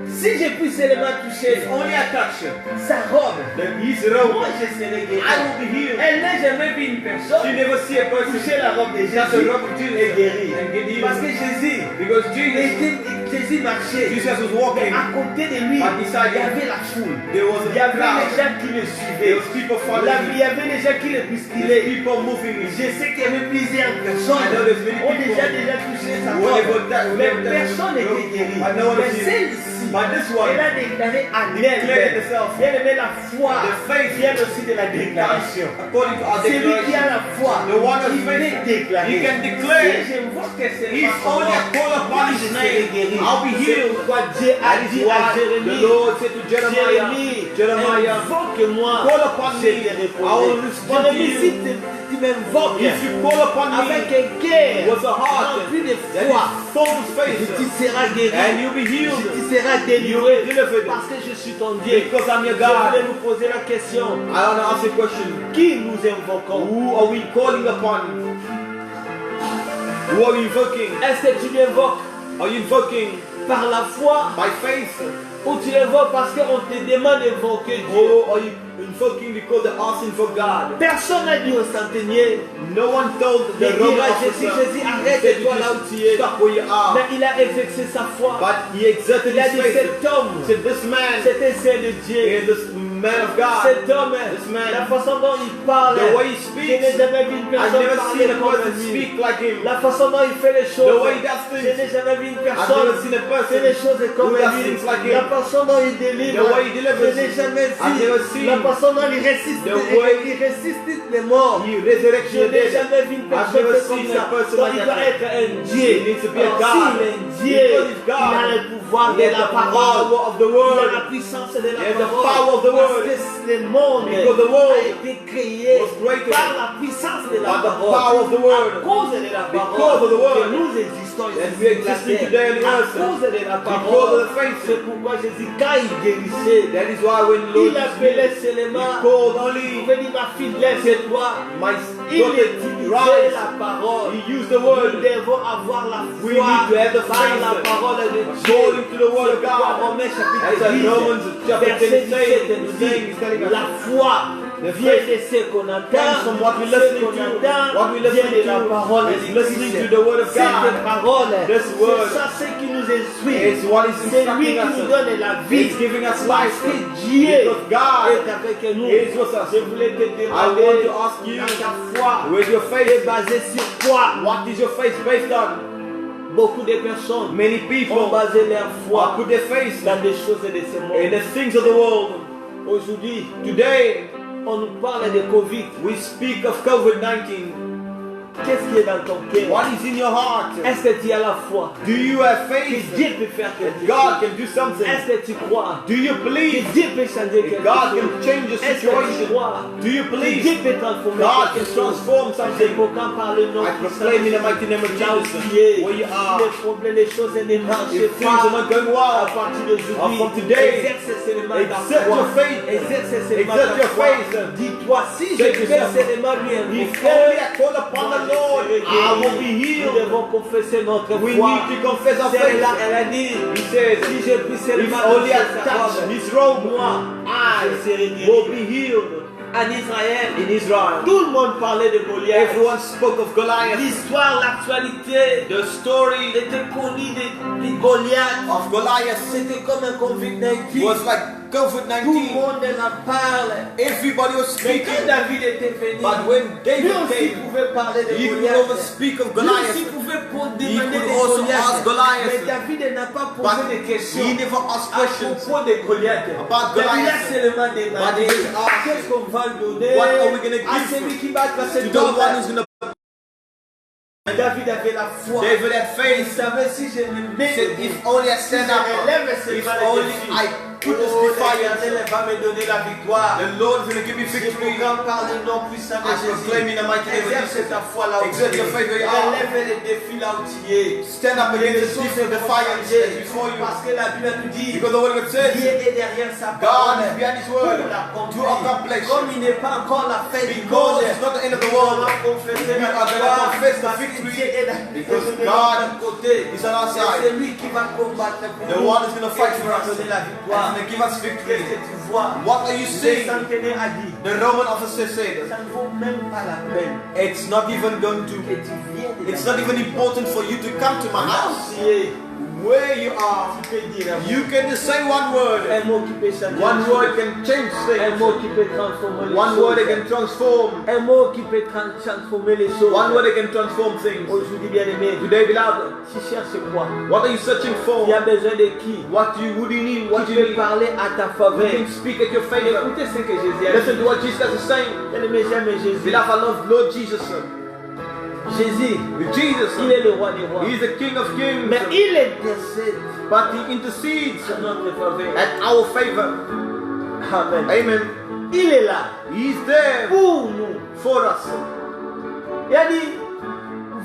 si je puis seulement toucher if only I touch her, sa robe, his moi robe, je serai I guéri. will be healed. Elle n'a jamais vu une She personne never see a person toucher la robe de touch the Jésus robe of Jesus et guéri. and get healed. Parce que Jésus, Because Jésus marchait. Jesus was Mais walking, à côté de lui, But beside il y him, avait la foule. there was Il y a avait les crowd. gens qui le There suivaient. was people Il following. y avait les gens qui le There's bousculaient. people moving. Je sais qu'il y avait plusieurs personnes I know there's many ont people déjà touché sa who robe. never touched- who Mais never touched personne the robe. n'était guéri. But no one Mais was healed. celle-ci, But this one, elle a déclaré en declared elle-même. herself. Elle aimait la foi. The faith vient aussi de la déclaration. according to our Celui qui a declaration, la foi, the one of qui faith, peut déclarer. he can declare. Si je vois que c'est if only I call upon je his serai name, guéri. I'll be C'est healed. pourquoi Dieu a That is dit à why the Jérémie, Lord said to Jeremiah, Jeremiah, invoque-moi, call upon je me, te I will répondrai. respond to Jérémie, you. si tu m'invoques If you call upon avec me un cœur with a heart rempli de that foi, is full of faith, tu seras guéri. and you'll be healed, Tu seras you délivré will be delivered. parce que je suis ton Dieu. Because I'm your Je voulais God. nous poser la question, I want to ask you a question. qui nous invoquons? Who are we calling upon? Who are we invoking? Est-ce que tu l'invoques Are you invoking par la foi by faith? ou tu l'invoques parce qu'on te demande d'invoquer Dieu? Or are you invoking because they're asking for God? Personne n'a dit au centenier, No one told de the dire Roman à officer, Jésus, said arrête-toi you là où just tu es. stop where you are. Mais il a exercé sa foi. But he exerted Il a his dit, faith. cet homme, Said this man c'était celle de Dieu. is this man of God. Cet homme, This man, la façon dont il parle, the way he je speaks, n'ai jamais vu une I've personne never parler seen a comme person lui. speak like him. La façon dont il fait les choses, The way he does je things. n'ai jamais vu une I've personne never seen a person faire les choses comme who does lui. things like La him. façon dont il délivre, The way he je delivers. n'ai jamais I've never vu. seen. La façon dont il ressuscite, The way il ressuscite les morts. He resurrects Je the n'ai dead. jamais vu une I've personne never faire comme seen ça. a person Donc like il doit that. être un Dieu. He needs to be a Alors, God. s'il est un Dieu, Because he's God. il a le pouvoir He de has la the parole. power of the Il a word. la puissance de la He has the parole. power of the word. Parce que le monde Because the world a été créé was created par la puissance de la by the parole. power of the word. À cause de la Because parole of the word. que nous existons And ici we sur la exist terre. today on the À earth. cause de la Because of parole. the faith. C'est pourquoi Jésus, quand il guérissait, That is why when Lord il appelait he seulement, called il only pouvait dire ma fille, laisse-toi. my Il daughter utilisait rise. la parole. He used the Nous word devons avoir la We foi need to have the par faith la parole de Dieu. according to the word of C'est pourquoi God. Romains As chapitre in 10, Romans chapter verset 10 17 says, nous saying, dit, telling us, la foi vient faith de ce qu'on comes entend, from what we ce listen qu'on to. entend What we vient listen de la to parole is de listening Christ. to the word of Cette God. parole, This word c'est ça ce qui nous instruit. is what is C'est lui instructing qui nous us. donne la vie. It's giving us Parce life. que Dieu Because God est avec nous. is with us. Je voulais te I demander want to ask you, dans ta foi where's your est faith? basée sur quoi? What is your faith based on? Beaucoup de personnes Many ont people basé leur foi put their faith dans des choses de ce in monde. the things of the world. Aujourd'hui, Today, on nous parle de Covid. we speak of COVID-19. Qu'est-ce qui est dans ton cœur? What is in your heart? Est-ce que tu as la foi Do you have que faith Dieu peut faire quelque that God chose? can do something? Est-ce que tu crois Do you que believe Dieu peut changer that quelque God chose? can change the Est-ce que tu situation? crois Do you que believe Dieu peut transformer God quelque can chose? transform C'est something? pourquoi par le nom I proclaim in the mighty name of là où Jesus, tu es, where you are, les problèmes, les choses ne marchent if things are pas. not going À well, partir d'aujourd'hui, from today, exerce seulement ta exert foi. your faith. Exerce seulement Exert ta your foi. faith. Dis-toi, si je Say to peux yourself, seulement lui if invoquer, only I call upon the Lord, I will be nous healed. devons confesser notre We foi. need to confess our faith. Celle-là, elle a dit, He says, si je puis if seulement only I toucher sa touch robe, his robe, moi, I je serai will guéri. be healed. En Israël, In Israel, tout le monde parlait de Goliath. everyone spoke of Goliath. L'histoire, l'actualité The story était connue de Goliath. of Goliath C'était comme un COVID-19. was like Tout le COVID-19. monde en parle. Everybody was Mais quand speaking. David était venu, But when lui David aussi came, pouvait parler de he could Goliath. over speak of Lui aussi Goliath. pouvait demander He de could also Goliath. ask Goliath. Mais David n'a pas posé But de questions he never asked à questions. propos de Goliath. About David a Goliath. seulement But demandé he just asked, qu'est-ce qu'on va donner what are we gonna à give celui qui va passer to the one who's going to. David avait la foi. David had Il faith. savait si je me mets He said, if only I stand up, if only I put this defiance, l'Éternel va me donner la victoire. the Lord is going to give me Je victory. proclame par le nom puissant de I proclaim Jésus. in the mighty name of Exerce Jesus. ta foi là où tu Exert your faith where you are. Relève les défis là où tu es. Stand up against the different defiance that is before you. Parce que la Bible nous dit Because the word of God says, Dieu est derrière sa God parole is behind His pour word l'accomplir. to accomplish. Comme il n'est pas encore la fin du Because monde, it's not the end of the nous world. allons confesser We la are going to victoire confess the parce que victory. Dieu est là. Because de God notre côté. is on our C'est side. lui qui va combattre pour The nous. one is going to fight Et qui for va us. donner la And victoire. He's going to give us Qu'est-ce victory. que tu vois? What are you Le seeing? centenaire a dit, The Roman officer said, ça ne vaut même pas la peine it's not even going to, que tu viennes de it's not even important for you to come to my là où house. tu es. Where you are, Tu peux dire un mot. you can just say one word. Un mot qui peut changer One les word choses. can change Un mot things. qui peut transformer les One word that choses. can transform. Un mot qui peut transformer les choses. One word that can transform things. Aujourd'hui, bien aimé, Today, beloved, tu cherches quoi? what are you searching Tu as for? besoin de qui? Who do you need? What Qui do you peut need? parler à ta Who faveur? can speak at your favor? Écoutez ce que Jésus a Listen dit. to what Jesus is saying. Bien aimé, j'aime Jésus. Beloved, I love Lord Jesus. Jésus, Jesus, il est le roi des rois. He is the King of Kings. Mais il intercède But He intercedes sur notre faveur. at our favor. Amen. Amen. Il est là He's there pour nous. for us. Il a dit,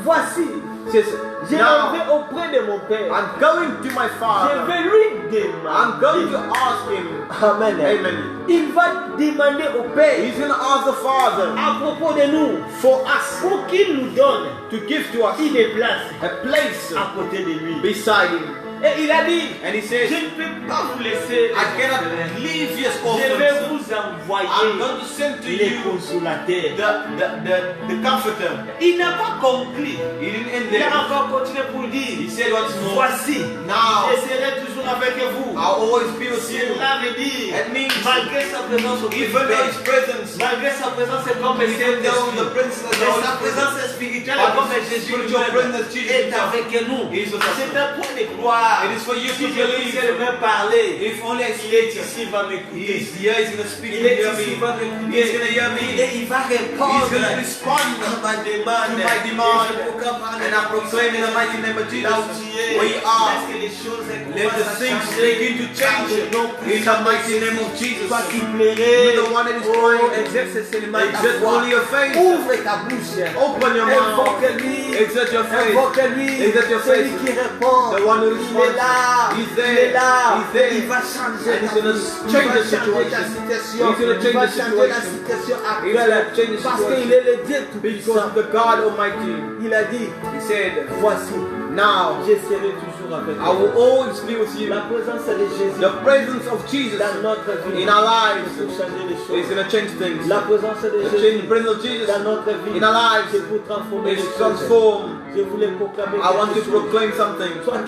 voici, Says, je now vais auprès de mon Père. I'm going to my Je Father. vais lui I'm going to demander. ask Him. Amen. Amen. Il va demander au Père He's going to ask the Father à propos de nous for us pour qu'il nous donne to give to us une place a place à côté de lui. beside Him. Et il a dit, And He je says, ne peux pas vous laisser. I cannot leave you as Je vais orphans. vous envoyer I'm going to send to les you consolateurs. the Comforter. Il n'a pas compris. He didn't end Il a there. encore continué pour dire, He said once more, voici, now je serai toujours avec vous. I'll always be with you. Cela veut dire, That means malgré sa présence au even though His presence, malgré sa présence comme even though the Saint-Esprit, presence of the mais Holy sa Spirit, présence spirituelle but comme His Jésus spiritual lui-même presence, Jesus est Himself, avec nous. is with us. C'est un point de gloire. It is for you Si to je believe. puisse même parler, If only I il est speak, ici, il va He m'écouter. is here, He's going to speak, Il est He'll hear ici, me. il va m'écouter. He's going to hear me. Et il va He's répondre going to respond à ma demande. to my demand. Et je proclame par le And I proclaim in the mighty name of là où Jesus, tu es, where you are, laisse que les choses let the commencent à things changer. begin to change Par le nom in the puissant de mighty name of Jésus. Jesus. Toi qui plairais, You're the one that is oh, praying. exerce seulement ta Exert foi. only your faith. Ouvre ta bouche. Open your mouth. Invoque-lui. Exert your faith. Invoque-lui. Exert your Celui faith. qui répond. The one who Il est responds. là. He's Il there. est là. He's there. Il va changer And he's ta gonna vie. change Il va the changer ta situation. situation. He's gonna Il change va the changer la situation. situation He's actuelle. gonna change the Parce situation. qu'il est le Dieu Because tout-puissant. of the God Almighty. Il a dit, He said, voici, now je serai toujours avec I will toi. always be with you. La présence de Jésus The presence of Jesus dans notre vie in our lives c'est pour changer les is choses. going to change things. La présence de Jésus The presence of Jesus dans notre vie in our lives c'est pour transformer les is choses. transformed. Je voulais proclamer I want quelque to chose. proclaim something. Toi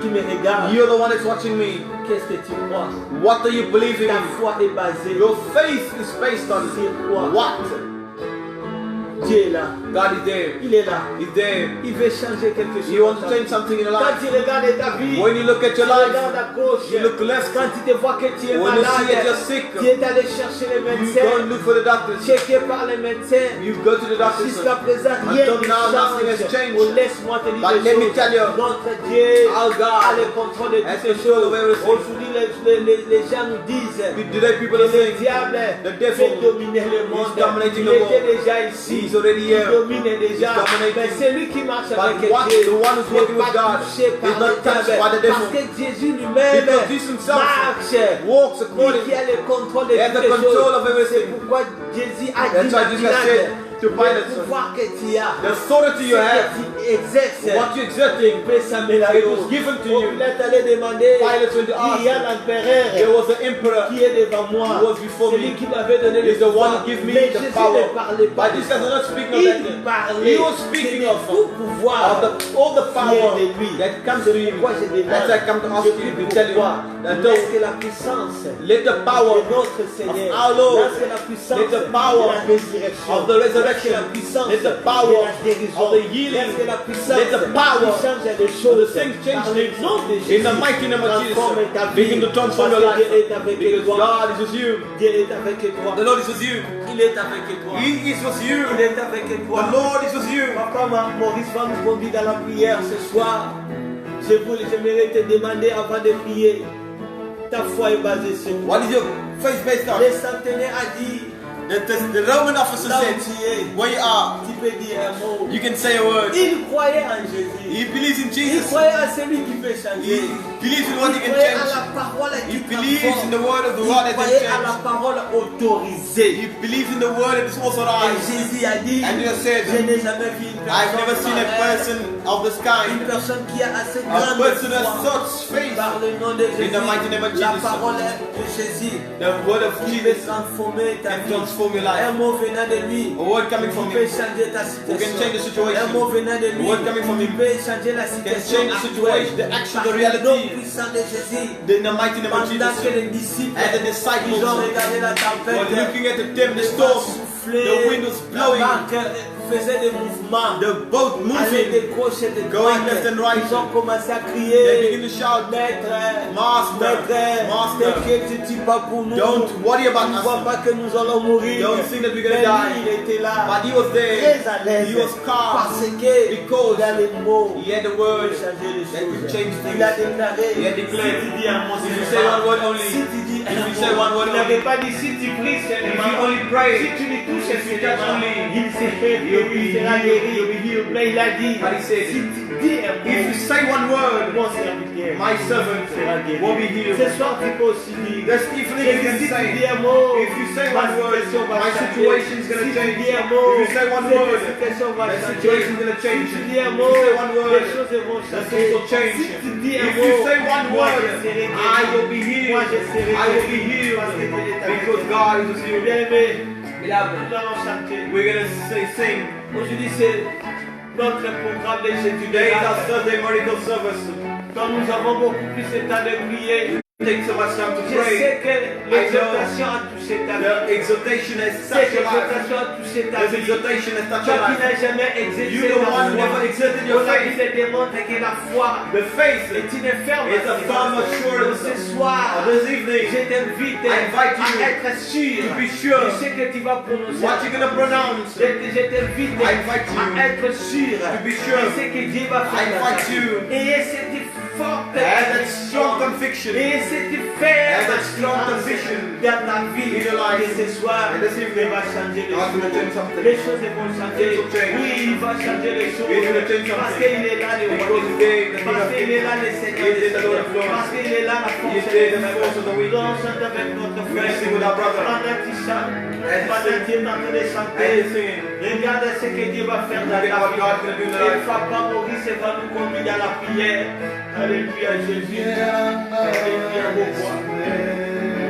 qui me regardes, You're the one that's watching me. qu'est-ce que tu crois? What are you believing Ta in? foi est basée Your faith is based on sur quoi? what? Dieu est là. God is there. Il est là. He's there. Il veut changer quelque chose. He wants to change something in your Quand life. tu regardes ta vie, When you look at tu your life, regardes à gauche, you look left. quand tu te vois que tu es When you malade, see that you're sick, tu es allé chercher les you go and médecins, look for the doctors. checké par les médecins. You go to the doctors. Jusqu'à présent, rien Until ne now, nothing has change. changed. Oh, laisse-moi te dire But des let me choses. tell you, Notre Dieu our God a le contrôle de has toutes control choses. of everything. Aujourd'hui, les gens nous disent Today people que are le saying diable the devil fait dominer le monde. is dominating Il the était world. déjà ici. He's already Il here. domine déjà. He's dominating. Mais celui qui marche But avec what, Dieu the one who's working with n'est pas God touché par is not le touched diable. by the devil. Parce que Jésus lui-même Because Jesus himself marche. walks Lui according. qui a le contrôle de He has the toutes les control choses. of everything. C'est pourquoi Jésus a That's dit why Jesus has said to le Pilate, pouvoir que tu as, The authority you ce have, que tu exerces, what you exerting, it was given to you. Il est allé demander, Pilate went to ask, il y a l'empereur there was an emperor qui est devant moi. who was before Celui me. qui m'avait donné le Is the one pouvoir. who gave me Mais the Jésus power. ne parlait pas But de this ça. does not speak of Il that. parlait He was speaking de of tout pouvoir all the power qui est de lui. that comes to him. Pourquoi je demande, That's why I come to ask je you prie to tell you pourquoi. that Lorsque la puissance let the power de notre Seigneur, of our Lord, lorsque la puissance let the power de la résurrection, of the resurrection, lorsque la puissance let the de power la guérison, of the healing, lorsque la puissance let the power qui change les of choses, the things change par le things. nom de Jésus, In the mighty name of Jesus, transforme ta vie, begin to transform parce your que life. Dieu est avec Because toi. God is with you. Dieu est avec toi. The Lord is with you. Il est avec toi. He is with you. Il est avec toi. The Lord is with you. Papa Maurice va nous conduire dans la prière ce soir. J'aimerais te demander avant de prier, ta foi est basée sur quoi? What is your faith based on? Le centenaire a dit, The Roman officer là où said, tu es, where you are, tu peux dire un mot. you can say a word. Il croyait en Jésus. He believes in Il Jesus. croyait en celui qui peut He changer. believes in what he Il can croyait à change. la parole He qui believes in transforme. the word of the Il Lord that croyait can à la change. parole autorisée. He believes in the word that is Et authorized. Jésus a dit, And Jesus said, je n'ai jamais vu une I've never seen a personne person of this une kind, personne qui a assez a grande person foi of such faith. par le nom de Jésus. In the mighty name of La Jesus. parole de Jésus The word of qui peut Jesus transformer ta can vie. transform your Un life. mot venant de lui A word coming qui from peut him changer ta who can change the situation. situation. Un mot venant de lui A word coming from qui him peut changer la can situation change the situation, the actuelle. action, Par the le nom reality. puissant de Jésus. In the mighty name of Pendant que Jesus. les disciples And the disciples ils ont regardé la were tempête, looking at the tempest le storm. vent soufflait, The wind was la blowing. barque faisait des mouvements. The boat Allez moving. de gauche et de Going droite. left and right. Ils ont commencé à They crier, begin to shout, Maître, Master, Maître, Master, t'inquiète-tu pas pour nous. don't worry about Tu ne vois us. pas que nous allons mourir. Don't think that we're Mais gonna lui, die. il était là, But he was there. très à l'aise, He was calm. parce que Because il a les mots he had the pour word changer les that could choses. change things. Il a déclaré, He had declared, si tu dis un mot, if you c'est say mal. one word only, Si tu dis if un you say mot, one word il n'avait only, pas dit si tu pries, c'est if mal. you only pray, Si tu lui touches, if you c'est touch mal. only, Il s'est fait you'll be il sera healed, guéri. you'll be healed. Mais il a dit, But he said, si tu dis un mot, if you say one word, mon serviteur my servant sera guéri. will be healed. Ce soir, tu peux aussi dire, This evening you can si tu say, dis un mot, if you say ma one word, situation va my changer. situation is going Si to tu change. dis un mot, If you say one cette word, situation va the changer. situation is going to Si change. tu dis un If mot, you say one les word, choses vont the changer. things will change. Si tu dis un If mot, you say one moi word, je serai guéri. I will be Moi healed. je serai I will be guéri. healed Parce que Dieu est avec because toi. God is with you. Bien-aimé, Beloved, nous allons chanter. we're going to sing. Aujourd'hui, c'est notre programme de Jésus. Today is our Sunday miracle service. Quand nous avons beaucoup plus de temps de prier, Take so much time to je pray. sais que l'exhortation a touché ta The vie. exhortation has Cette touched your life. exhortation a touché ta This vie. exhortation has touched Toi your qui life. n'as jamais exercé You the ta one who foi. never exerted your Ton faith. Bible démontre que la foi The faith est une ferme is a firm assurance. assurance. Ce soir, This evening, je t'invite I invite à you être sûr to be sure de ce que tu vas prononcer. what you're going to pronounce. Je t'invite I invite you à être sûr to be sure. de ce que Dieu va I faire. invite you Et cette forte. Have that strong conviction. Et cette fête, Have that strong conviction. dans ta vie, In your life. et ce soir, And this evening, il va changer les God's gonna change choses. something. Les choses vont changer. Things will change. Oui, il va changer les choses. He's gonna change something. Parce qu'il est là, le roi Because des today, rois. the Parce King of qu'il est là, le Kings. Seigneur He des is the Lord of seigneurs. Lords. Parce qu'il est là, la He force is there, des the force of the weak. On chante avec notre We frère. sing with our brother. Pendant qu'il chante, And pendant sing. qu'il est en train de And chanter, he's singing. regarde ce que Dieu va faire dans Look at ta what vie. God's gonna do in your Et life. Papa Maurice va nous conduire à la prière. Alléluia, Jésus. Alléluia, mon roi.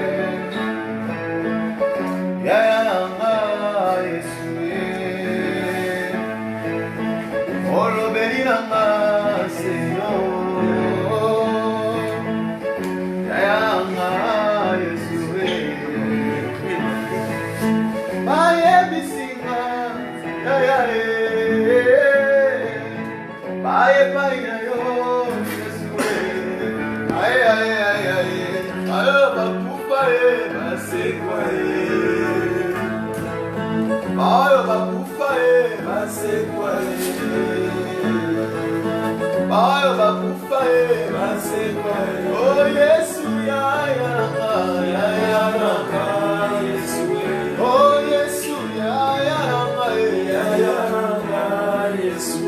Oh Yesu ya ya ya ya Yesu oh Yesu ya ya ya ya Yesu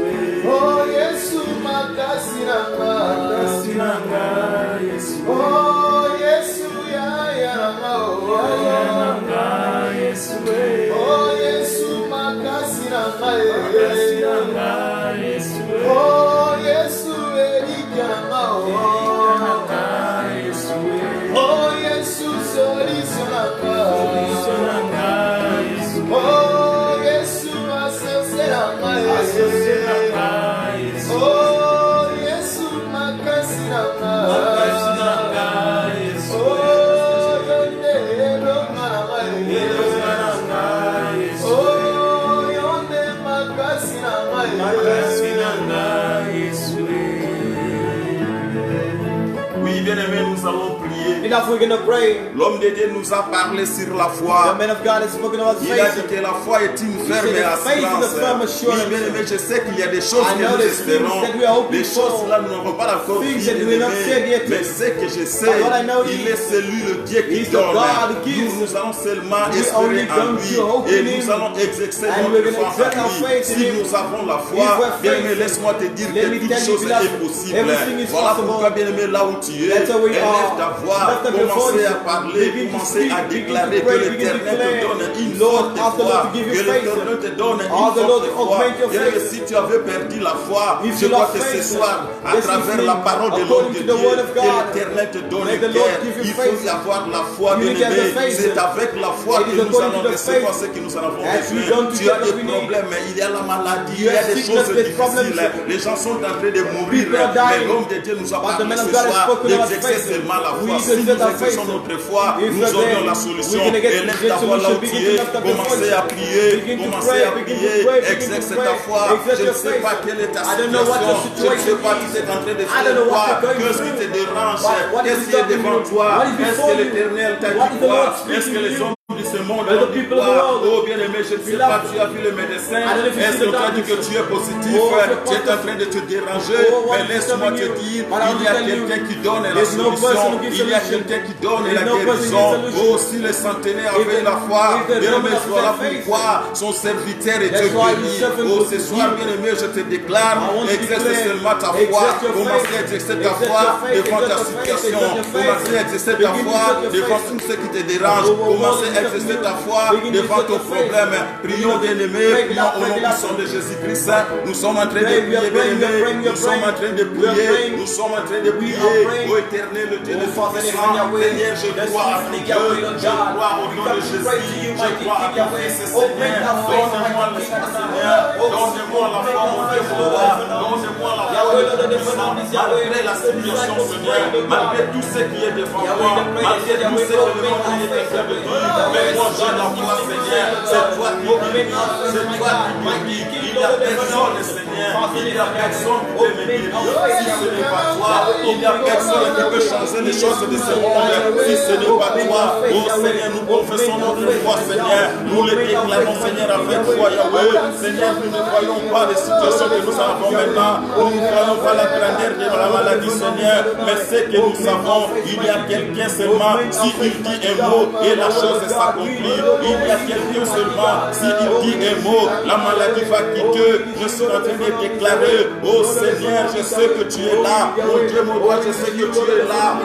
oh Yesu makasi nanga Yesu oh Yesu ya ya Yesu oh Yesu makasi nanga Yesu oh Yesu elikanga oh Yesu solution nanga oh Yesu asese nanga oh Yesu makasi nanga oh yonde elonga nanga oh yonde makasi nanga Oui, bien-aimés, nous allons prier. Enough, we're gonna pray. L'homme de Dieu nous a parlé sur la The foi. man of God has spoken about Il a dit faith. que la foi est une ferme said that faith is a firm assurance. assurance. Oui, bien-aimés, je sais qu'il y a des choses I que know nous there's things espérons. that we are hoping Des choses for. là, nous n'avons pas encore Things vu, that we have not said bien-aimés. yet. Mais ce que je sais, But what I know il is est celui, le Dieu qui He's the donne. God who gives. Nous allons seulement We espérer only en come lui. to hope Et in nous Him. allons exercer And notre we're foi gonna exert en our lui. faith in Si Him. nous avons la If foi, we're bien-aimé, faithful, laisse-moi te dire let que me toute tell you, chose beloved, est possible. everything is Voilà possible. pourquoi, bien-aimé, là où tu es, That's where we élève are. ta voix, Lift up your commencez voice. à parler, Begin to commencez speak, à begin to déclarer pray, que begin to l'Éternel te declare. donne une Lord, forte ask the Lord foi, to give you que faith. l'Éternel te donne une Ask the Lord forte to foi. augment your Bien-aimé, faith. si tu avais perdu la foi, If je you crois lost que ce faith, soir, à this travers evening, la parole de according l'homme de to the Dieu, word of que God, l'Éternel te donne may un the Lord cœur. give you Il faut faith. y avoir la foi, You need to have bien-aimé. the faith. C'est avec la foi It que is nous according allons to the recevoir faith. ce que nous en avons As we besoin. don't Tu get as what des we need. problèmes, il y a la maladie, You il y a have des sickness, choses there's problems. difficiles. Les gens sont en train de mourir, People are mais dying. l'homme de Dieu nous a But the parlé man of ce God has soir spoken about d'exercer faith. seulement la We foi. need to Si nous exert our exerçons faith. notre foi, If nous we're aurions there, la solution. we're gonna get Élève the ta voix là où solution. tu Begin to es, lift up your commencez voice. à prier, Begin to commencez pray, à begin to prier, pray, begin to exerce pray. ta foi. Exert Je ne your sais faith. pas quelle est ta I don't know what your situation, je ne sais situation pas is. tu es en train de I faire don't know what quoi, you're going qu'est-ce qui through. te dérange, What is qu'est-ce qui est stopping devant you? toi, What is est-ce before que you? l'Éternel t'a What dit is the quoi, Lord est-ce que speaking les to you? hommes de ce monde Let the ont dit people of the quoi? world. Oh bien-aimé, je ne sais pas, Beloved. tu as vu le médecin, I don't know if you est-ce see que the toi dit que doctors. tu es positif, Oh, tu es en train de te déranger, Oh, what mais is laisse-moi te disturbing you? dire, But I il y a will tell you, quelqu'un qui donne la there's no person solution, who gives il y a solution. quelqu'un qui donne There's la no person who gives guérison. solution. Oh, si les centenaires If avaient the- la foi, if the bien-aimé, Roman voilà have faith, pourquoi son serviteur est that's why guéri. his servant Oh, was ce soir, healed. bien-aimé, je te déclare, I want to exerce declare, seulement ta foi, exert your commencez faith. à exercer ta Exert foi your faith, devant ta exert your faith, situation, exert your faith. commencez à exercer ta Begin to foi exert your devant faith. tout ce qui te dérange, Oh, oh, commencez oh, à exercer ta foi begin to devant exert ton your faith. problème. Prions, bien-aimés, Pray, prions au nom pray, puissant de Jésus-Christ. Nous sommes en train de Pray, we prier, are praying, we are bien-aimés, praying, we are nous sommes en train de praying. We are prier, praying. nous sommes en train de We prier. are praying. Ô éternel, le Dieu de Oh, Father, tout-puissant, Yahweh, Seigneur, je the crois à ton Spirit, Dieu, Yahweh, Lord je God. crois au We nom come de to Jésus, pray to you, je mighty crois à King, ton Yahweh. Fils, Open Seigneur, our faith, donne-moi mighty la King, foi, Seigneur, donne-moi la foi, mon Dieu, mon roi, donne-moi la foi, Yahweh, de Lord, tout-puissant, malgré la situation, Seigneur, malgré tout ce qui est devant moi, malgré tout ce que le monde est en train de dire, mais moi j'ai la foi, Seigneur, c'est toi qui guéris, c'est toi qui guéris, il y a personne, Seigneur, il y a personne qui peut me guérir. Si ce n'est pas toi, il n'y a personne qui peut changer les choses de ce monde. Si ce n'est pas toi, oh Seigneur, nous confessons notre foi, Seigneur. Nous le déclarons, Seigneur, avec foi, Yahweh. Seigneur, nous ne voyons pas les situations que nous avons maintenant. Nous ne voyons pas la grandeur de la maladie, Seigneur. Mais ce que nous savons, il y a quelqu'un seulement, s'il dit un mot et la chose s'accomplit. Il y a quelqu'un seulement, s'il dit un mot, la maladie va quitter. Je suis en train de déclarer, oh Seigneur, je sais que tu es là. Mon Dieu, mon roi, je sais que tu es là.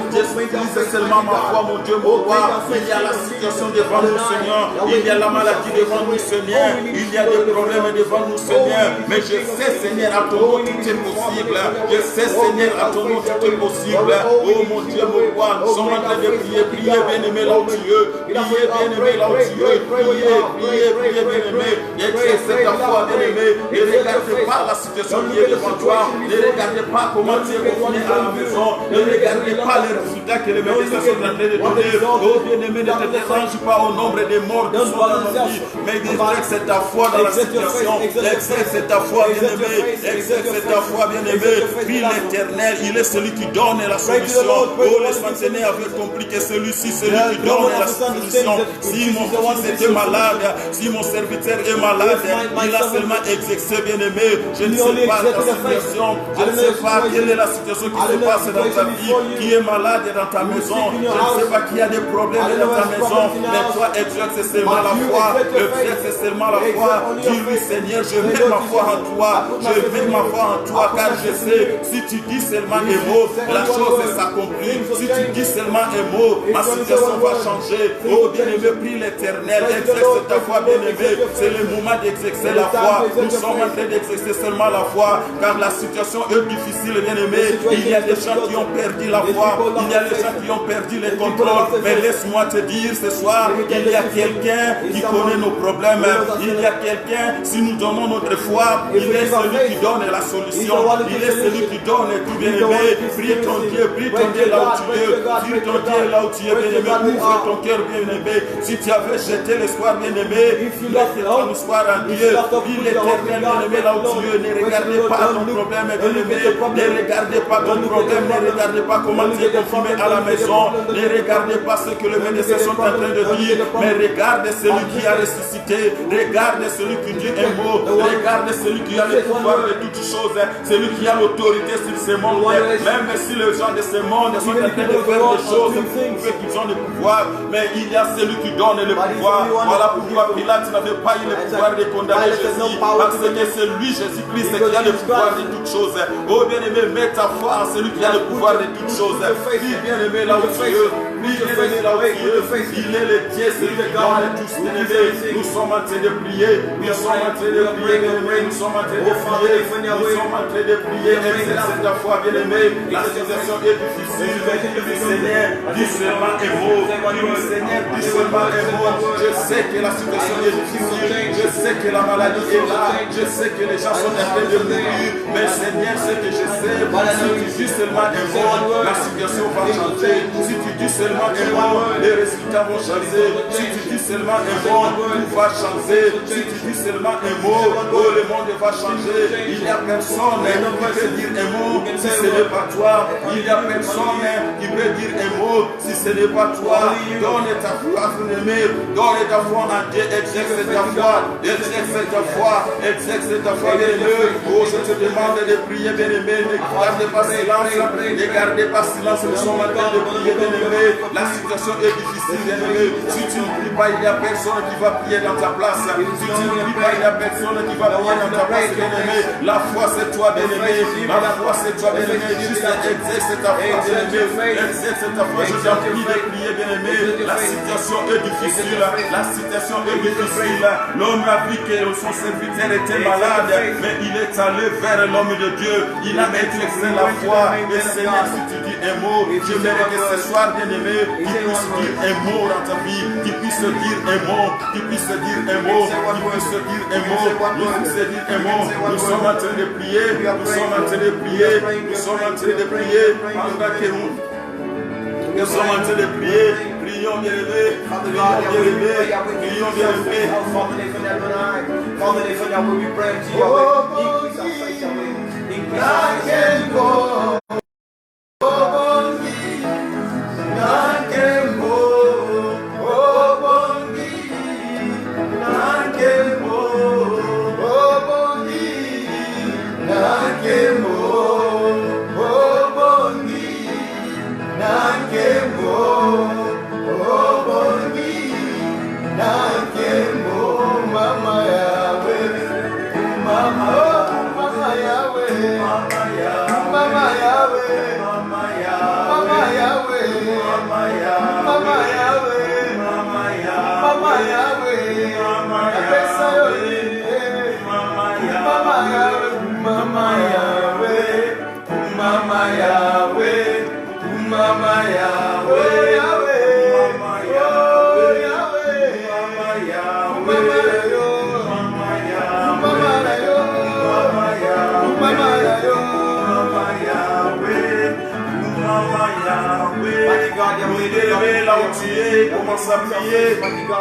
C'est seulement ma foi, mon Dieu, mon roi. Il y a la situation devant nous, Seigneur. Il y a la maladie devant nous, Seigneur. Il y a des problèmes devant nous, Seigneur. Mais je sais, Seigneur, à ton nom, tout est possible. Je sais, Seigneur, à ton nom, tout est possible. Oh mon Dieu, mon roi, nous sommes en train de prier, prier, bien-aimé, là où tu es. Prier, bien-aimé, là où tu es. Prier, prier, prier, bien-aimé. Exerce ta foi, bien-aimé. Ne regardez pas la situation qui est devant toi. Ne regardez pas comment tu es confiné à la maison. Ne regardez pas les résultats que les médecins sont en train de donner. Oh bien-aimé, ne te dérange pas au nombre de morts qui sont dans nos vies. Mais exerce ta foi dans la situation. Exerce ta foi, bien-aimé. Exerce ta foi, bien-aimé. Puis l'Éternel, il est celui qui donne la solution. Oh, les centenaires avaient compris que celui-ci, celui qui donne la solution. Si mon fils était malade, si mon serviteur est malade, il a seulement exercé, bien-aimé. Je ne sais pas ta situation. Je ne sais pas quelle est la situation qui se passe dans ta vie, qui est malade dans ta maison. Je ne sais pas qui a des problèmes dans ta maison. Mais toi, exerce seulement la foi. Exerce seulement la foi. Dis-lui, Seigneur, je mets ma foi en toi. Je mets ma foi en toi, car je sais, si tu dis seulement un mot, la chose s'accomplit. Si tu dis seulement un mot, ma situation va changer. Oh, bien-aimé, prie l'Éternel. Exerce ta foi, bien-aimé. C'est le moment d'exercer la foi. Nous sommes en train d'exercer seulement la foi, car la situation est difficile, bien-aimé. Il y a des gens qui ont perdu la foi. Il y a des gens qui ont perdu les contrôles. Mais laisse-moi te dire ce soir, il y a quelqu'un qui connaît nos problèmes. Il y a quelqu'un, si nous donnons notre foi, il est celui qui donne la solution. Il est celui qui donne tout, bien-aimé. Prie ton Dieu là où tu es. Prie ton Dieu là où tu es, bien-aimé. Ouvre ton cœur, bien-aimé. Si tu avais jeté l'espoir, bien-aimé, laisse ton espoir en Dieu. Prie l'Éternel, bien-aimé, là où tu es. Ne regardez pas ton problème, bien-aimé. Ne regardez pas ton problème. Ne regardez pas comment tu es confiné à la maison. Ne regardez pas ce que les médecins sont en train de dire. Mais regarde celui qui a ressuscité. Regarde celui qui dit un mot. Regarde celui qui a le pouvoir de toutes choses. Celui qui a l'autorité sur ce monde. Même si les gens de ce monde sont en train de faire des choses qu'ils ont le pouvoir, mais il y a celui qui donne le pouvoir. Voilà pourquoi Pilate n'avait pas eu le pouvoir de condamner Jésus, parce que c'est lui, Jésus-Christ, qui a le pouvoir de toutes choses. Oh bien-aimé, mets ta foi en celui qui a le pouvoir de toutes choses. Prie bien-aimé là où tu es. Prie bien-aimé là où tu es. Il est le Dieu, celui qui donne tous, bien-aimé. Nous sommes en train de prier. Nous sommes en train de prier, bien-aimé. Nous sommes en train de prier. Nous sommes en train de prier. Exerce ta foi, bien-aimé. La situation est difficile. Seigneur, dis seulement un mot. Seigneur, dis seulement un mot. Je sais que la situation est difficile. Je sais que la maladie est là. Je sais que les gens sont en train de mourir. Mais Seigneur, ce que je sais, si tu dis seulement un mot, la situation va changer. Si tu dis seulement un mot, les résultats vont changer. Si tu dis seulement un mot, tout va changer. Si tu dis seulement un mot, oh, le monde va changer. Il n'y a personne qui peut dire un mot si ce n'est pas toi. Il n'y a personne qui peut dire un mot si ce n'est pas toi. Donne ta foi, bien-aimé. Donne ta foi en Dieu. Exerce ta foi. Exerce ta foi. Exerce ta foi, bien-aimé. Oh, je te demande de prier, bien-aimé. Ne gardez pas silence. Ne gardez pas silence. Nous sommes en train de prier, bien-aimé. La situation est difficile, bien-aimé. Si tu ne pries pas, il n'y a personne qui va prier dans ta place. Si tu ne pries pas, il n'y a personne qui va prier dans ta place, bien-aimé. La foi, c'est toi, bien-aimé. La foi, c'est toi, bien-aimé. Juste exerce ta foi, bien-aimé. Exerce ta foi. Je t'en prie de prier, bien-aimé. La situation est difficile. La situation est difficile. L'homme a vu que son serviteur était malade, mais il est allé vers l'homme de Dieu. Il a exercé la foi. Et Seigneur, si tu dis un mot, je voudrais que ce soir, bien-aimé, tu puisses dire un mot dans ta vie. Tu puisses dire un mot. Tu puisses dire un mot. Tu puisses dire un mot. Tu puisses dire un mot. Nous sommes en train de prier. Nous sommes en train de prier. Nous sommes en train de prier. Nous sommes en train de prier. Prions bien-aimé. Prions bien-aimé. Prions bien-aimé. Father, they for that one eye. Father, they for that when we pray to you. Commence à prier.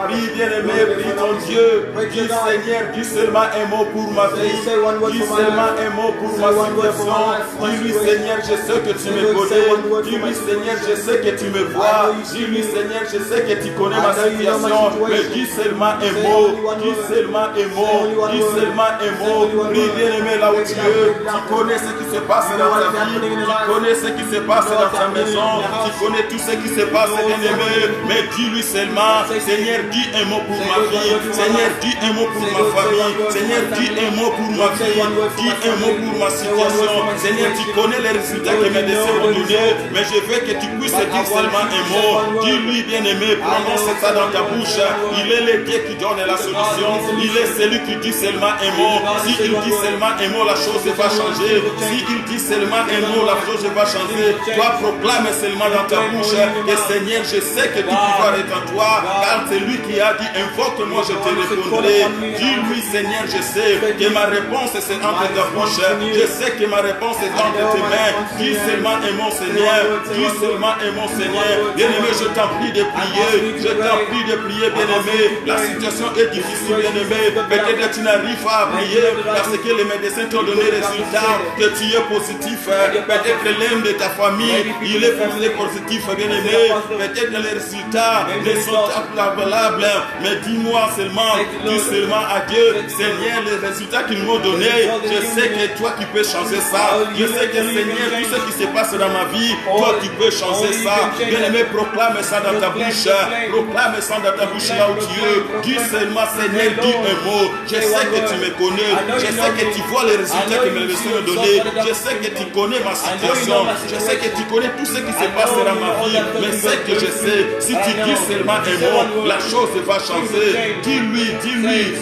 Prie, bien-aimé, prie ton Dieu. Dis Seigneur, dis seulement un mot pour ma vie. Dis seulement un mot pour ma situation. Dis-lui Seigneur, je sais que tu me connais. Dis-lui Seigneur, je sais que tu me vois. Dis-lui Seigneur, je sais que tu connais ma situation. Mais dis seulement un mot. Dis seulement un mot. Dis seulement un mot. Prie, bien-aimé, là où tu es. Tu connais ce qui se passe dans ta vie. Tu connais ce qui se passe dans ta maison. Tu connais tout ce qui se passe, bien-aimé. Mais dis-lui seulement, Seigneur, dis un mot pour ma vie. Seigneur, dis un mot pour ma famille. Seigneur, dis un mot pour ma vie. Dis un mot pour ma situation. Seigneur, tu connais les résultats que mes décès ont donné. Mais je veux que tu puisses dire seulement un mot. Dis-lui, bien-aimé, prononce ça dans ta bouche. Il est le Dieu qui donne la solution. Il est celui qui dit seulement un mot. Si il dit seulement un mot, la chose va changer. Si il dit seulement un mot, la chose va changer. Toi, proclame seulement dans ta bouche que Seigneur, je sais que tout pouvoir est en toi, car c'est lui qui a dit invoque-moi, je te répondrai. Dis-lui Seigneur, je sais que ma réponse c'est entre ta bouche. Je sais que ma réponse est entre tes mains. Dis seulement un mot Seigneur. Dis seulement un mot Seigneur. Bien-aimé, je t'en prie de prier. Je t'en prie de prier, bien-aimé. La situation est difficile, bien-aimé. Peut-être que tu n'arrives pas à prier parce que les médecins t'ont donné le résultat que tu es positif. Peut-être que l'un de ta famille, il est positif, bien-aimé. Peut-être que les résultats ne sont pas valables. Mais dis-moi seulement, dis seulement à Dieu, Seigneur, les résultats qu'ils m'ont donnés, je sais que toi tu peux changer ça. Je sais que Seigneur, tout ce qui se passe dans ma vie, toi tu peux changer ça. Bien-aimé, proclame ça dans ta bouche. Proclame ça dans ta bouche là où tu es. Dis seulement, Seigneur, dis un mot. Je sais que tu me connais. Je sais que tu vois les résultats que mes médecins m'ont donnés. Je sais que tu connais ma situation. Je sais que tu connais tout ce qui se passe dans ma vie. Mais ce que je sais, si tu dis seulement un mot, la chose va changer. Dis-lui,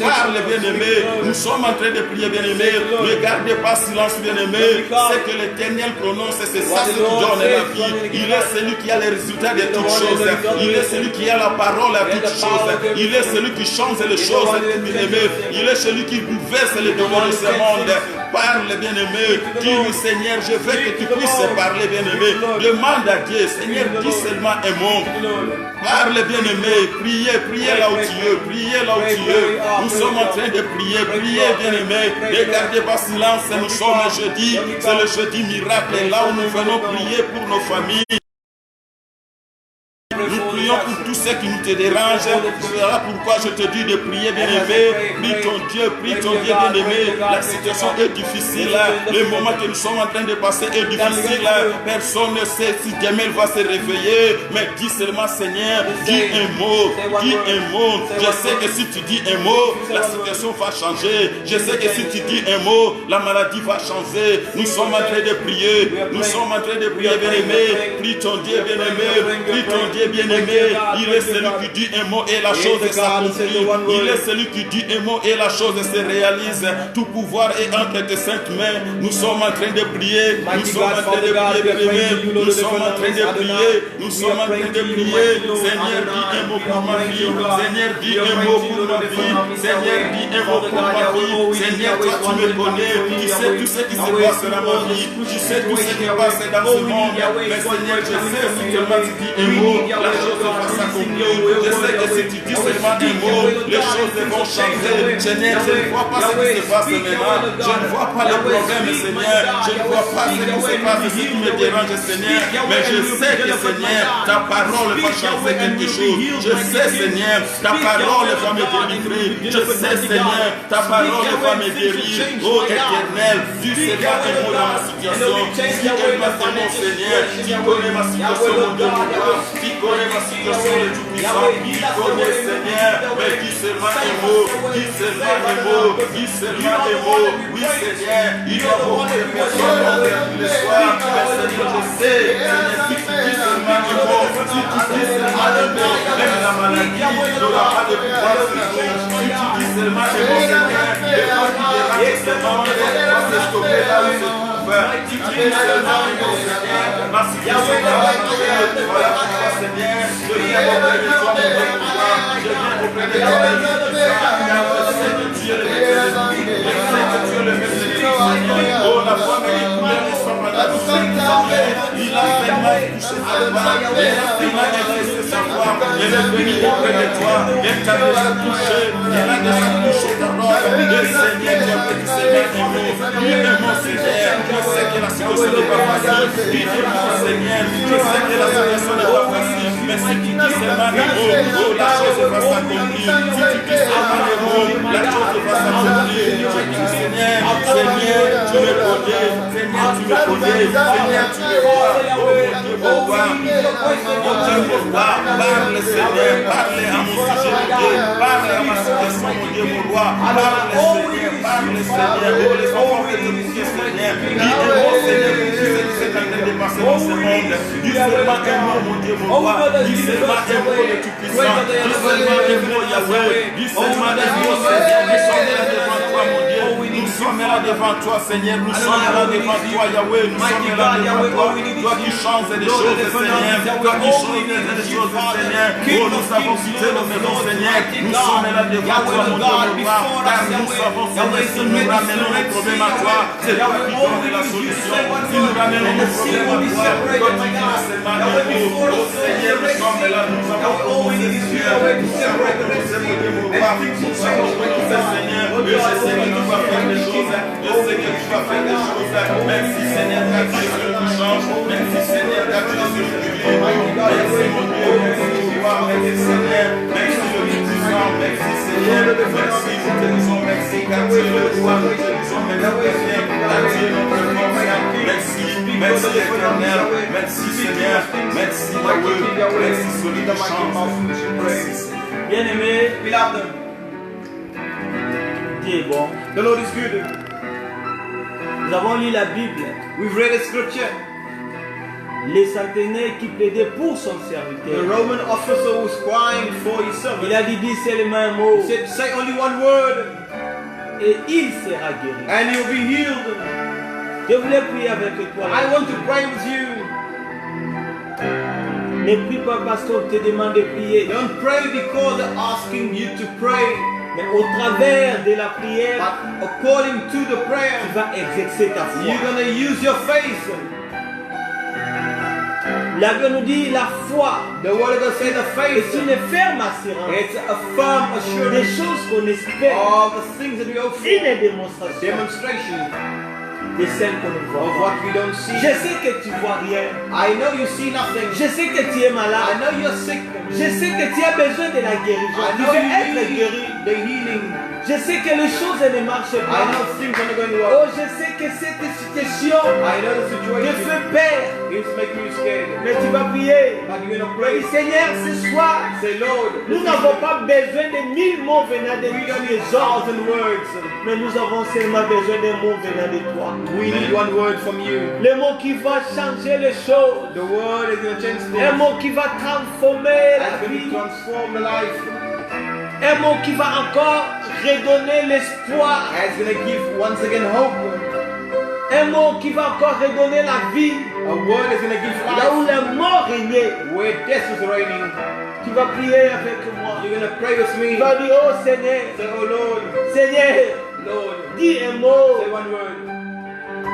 parle, bien-aimé. Nous sommes en train de prier, bien-aimé. Ne gardez pas silence, bien-aimé. Ce que l'Éternel prononce, c'est ça qui donne la vie. Il est celui qui a les résultats de toutes choses. Il est celui qui a la parole à toutes choses. Il est celui qui change les choses, bien-aimé. Il est celui qui bouleverse les devoirs de ce monde. Parle, bien-aimé. Dis-lui, Seigneur, je veux que tu puisses parler, bien-aimé. Demande à Dieu, Seigneur, dis seulement un mot. Parle, bien-aimé. Priez là où tu es. Priez là où tu es. Nous sommes en train de prier. Priez, bien-aimé. Ne gardez pas silence. Nous sommes jeudi. C'est le jeudi miracle. Là où nous venons prier pour nos familles. Nous prions pour tout ce qui nous te dérange. Voilà pourquoi je te dis de prier, bien-aimé. Prie ton Dieu, bien-aimé. La situation est difficile. Le moment que nous sommes en train de passer est difficile. Personne ne sait si demain va se réveiller. Mais dis seulement, Seigneur, dis un mot. Dis un mot. Je sais que si tu dis un mot, la situation va changer. Je sais que si tu dis un mot, la maladie va changer. Nous sommes en train de prier. Nous sommes en train de prier, bien-aimé. Prie ton Dieu, bien-aimé. Prie ton Dieu, bien-aimé. Il est celui qui dit un mot et la chose s'accomplit. Il est celui qui dit un mot et la chose se réalise. Tout pouvoir est entre tes saintes mains. Nous sommes en train de prier. Nous sommes en train de prier, bien-aimé. Nous sommes en train de prier. Nous sommes en train de prier. Seigneur, dis un mot pour ma vie. Seigneur, dis un mot pour ma vie. Seigneur, dis un mot pour ma vie. Seigneur, toi tu me connais. Tu sais tout ce qui se passe dans ma vie. Tu sais tout ce qui se passe dans ce monde. Mais Seigneur, je sais si seulement tu dis un mot. la chose va s'accomplir. Je sais que si tu dis seulement un mot, les choses vont changer. Seigneur, je ne vois pas ce qui se passe maintenant. Je ne vois pas les problèmes, Seigneur. Je ne vois pas ce qui se passe, ce qui me dérange, Seigneur. Mais je sais que, Seigneur, ta parole va changer quelque chose. Je sais, Seigneur, ta parole va me délivrer. Je sais, Seigneur, ta parole va me guérir. Oh Éternel, tu sais pas que moi dans ma situation. Si elle m'a fait mon Seigneur, tu connais ma situation, mon Dieu, mon roi. Tu connais ma situation, le Tout-Puissant. Tu connais, Seigneur, mais dis seulement un mot. Dis seulement un mot. Dis seulement un mot. Oui, Seigneur, il y a beaucoup de personnes qui ont perdu le soir. Mais Seigneur, je sais, Seigneur, si tu dis seulement un mot, si tu dis seulement un mot, même la maladie n'aura pas de pouvoir ce jour. Si tu dis seulement un mot, Seigneur, les gens qui dérangent seulement va se stopper là où se trouve. Si tu dis seulement un mot, Seigneur, ma situation va changer. Voilà pourquoi, Seigneur, je viens auprès de toi, mon Dieu, mon roi. Je viens auprès de toi, mon Dieu, mon roi. Car je sais que tu es le maître de l'esprit. Je sais que tu es le maître de l'esprit, Seigneur. Oh, la foi me découvert ne soit pas la douceur, Seigneur. Il a fait mal toucher sa voix. Il a fait mal exercer sa voix. Elle est venue auprès de toi. Elle t'a déjà touché. Elle a déjà touché ta robe. Le Seigneur, tu as fait du Seigneur un mot. Lui est mon Seigneur. Je sais que la situation n'est pas facile. Lui est mon Seigneur. Je sais que la situation n'est pas facile. Mais si tu dis seulement un mot, oh, la chose va s'accomplir. Si tu dis seulement un mot, la chose va s'accomplir. Je dis Seigneur, Seigneur, tu me connais. Seigneur, tu me connais. Seigneur, tu me vois. Oh mon Dieu, mon roi. Oh Dieu, mon roi. Parle, Seigneur. Parle à mon sujet, mon Dieu. Parle à ma situation, mon Dieu, mon roi. Parle, Seigneur. Parle, Seigneur. Oh, les enfants que tu me dis, Seigneur. Dis un mot, Seigneur, pour que c'est en train de passer dans ce monde. Dis seulement un mot, mon Dieu, mon roi. Dis seulement un mot, le Tout-Puissant. Dis seulement un mot, Yahweh. Dis seulement un mot, Seigneur. Nous sommes là devant toi, mon Dieu. Nous sommes là devant toi, Seigneur. Nous sommes là devant toi, Yahweh. Nous sommes là devant toi. Toi qui changes des choses, Seigneur. Toi qui changes des choses, Seigneur. Oh, nous avons quitté nos maisons, Seigneur. Nous sommes là devant toi, mon Dieu, mon roi. Car nous savons, Seigneur, si nous ramenons nos problèmes à toi, c'est toi qui donnes la solution. Si nous ramenons nos problèmes à toi, toi qui dis seulement un mot. Oh, Seigneur, nous sommes là. Nous avons commencé, Seigneur. Nous avons commencé, mon Dieu, mon roi. Nous avons commencé, Seigneur. Je sais que tu vas faire des choses. Je sais que tu vas faire des choses. Merci, Seigneur, car tu es celui qui change. Merci, Seigneur, car tu es celui qui vit. Merci, mon Dieu. Merci, mon roi. Merci, Seigneur. Merci, le Tout-Puissant. Merci, Seigneur. Merci, nous te disons merci, car tu es le roi. Nous te disons merci, Seigneur, car tu es notre force. Merci, merci, Éternel. Merci, Seigneur. Merci, Yahweh. Merci, celui qui change. Bien-aimé, Beloved, Dieu est bon. the Lord is good. Nous avons lu la Bible. We've read a scripture. Les centenaires qui plaidaient pour son The serviteur. Roman officer was crying for his Il servant. a dit seulement un mot He said, say only one word et il sera guéri. and you'll be healed. Je voulais prier avec toi. I want to pray with you. Ne prie pas parce qu'on te demande de prier, Don't pray because they're asking you to pray, mais au travers de la prière, but according to the tu prayer, vas exercer ta foi. you're going to use your faith. La Bible nous dit la foi The word of God says the est faith, une ferme assurance it's a firm des assurance choses qu'on espère, of the things that we hope for, une démonstration demonstration de celles qu'on ne of voit what pas. we don't see. Je sais que tu vois rien. I know you see nothing. Je sais que tu es I malade. know you're sick. Je sais que tu as besoin de la guérison. I Tu know veux you être need guéri. the healing. Je sais que les choses ne marchent I pas. know things are not going to Oh, work. je sais que cette situation I know the te situation fait peur. is making you scared. Mais tu vas prier. But you're going to Mais pray. Seigneur, ce soir, Say, Lord, nous n'avons pas besoin de 1000 mots venant de we don't tous les need hommes. 1,000 words. Mais nous avons seulement besoin d'un mot venant de toi. We need one word from you. Le mot qui va changer les choses. The word is going to change Un things. mot qui va transformer la It's going vie. to transform the life. Un mot qui va encore redonner l'espoir. And it's going to give once again hope. Un mot qui va encore redonner la vie. A word is going to give Là où life. la mort régnait. Where death is reigning. Tu vas prier avec moi. You're going to pray with Tu me. vas dire, oh Seigneur, Say, oh Lord, Seigneur, Lord, dis un mot. say one word.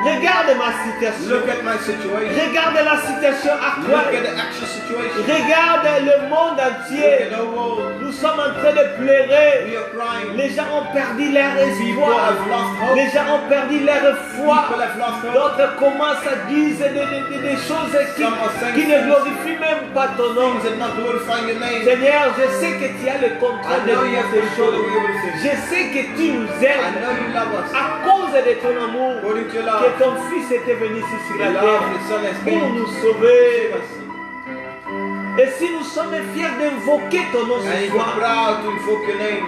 Regarde ma situation. Look at my situation. Regarde la situation Look at actuelle. the actual situation. Regarde le monde Look entier. at the world. Nous sommes en train de pleurer. We are crying. Les gens ont perdu leur People espoir. have lost hope. Les gens ont perdu leur foi. People have lost hope. D'autres commencent à dire des choses Some are saying qui ne glorifient même pas ton nom. things that not glorifying your name. Seigneur, je sais que tu as le contrôle I de know you have toutes the ces control choses. of everything. Je sais que tu nous I aimes know you love us. à cause de ton amour. According to your Que love. ton Fils était venu ici sur The la love terre the Son has pour given nous to sauver. save us. Et si nous sommes fiers d'invoquer ton nom And ce if we're soir, proud to invoke your name,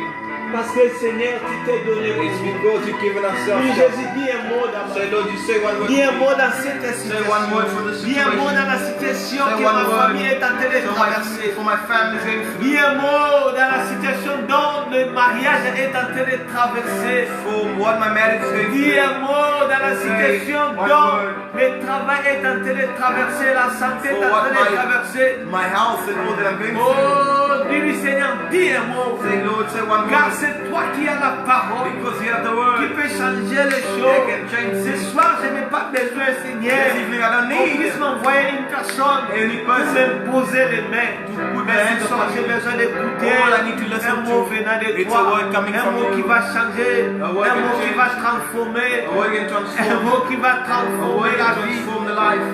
parce que Seigneur, tu t'es donné pour it's nous. because you've given us Oui, self. Jésus, dis un mot d'abord. Say, Lord, you say one word. Dis un to mot me. dans cette Say one word for the situation. Dis un mot dans la situation Say que one ma word famille est en train de traverser. for my family going through. Dis un mot dans la situation dont le mariage est en train de traverser. For what my marriage is going Dis through. un mot dans la situation one dont word. le travail est en train de traverser, la santé est For en what train de traverser. my health and all that I'm going through. Oh, dis-lui Seigneur, dis un mot. Say, Lord, say one Car word. c'est toi qui as la parole. Because you have the Qui word. peut changer les That choses. can change Ce things. soir, je n'ai pas besoin, Seigneur. This evening, I don't Qu'on need puisse it. m'envoyer une personne Any pour person. m'imposer les mains. put Mais their ce hands soir, upon j'ai me. besoin d'écouter All I need to listen un mot to, venant de it's toi. a word coming Un from mot you. qui va changer. A word Un can mot qui change. va transformer. A word can Un transform. mot qui va A transformer word la can vie. transform the life.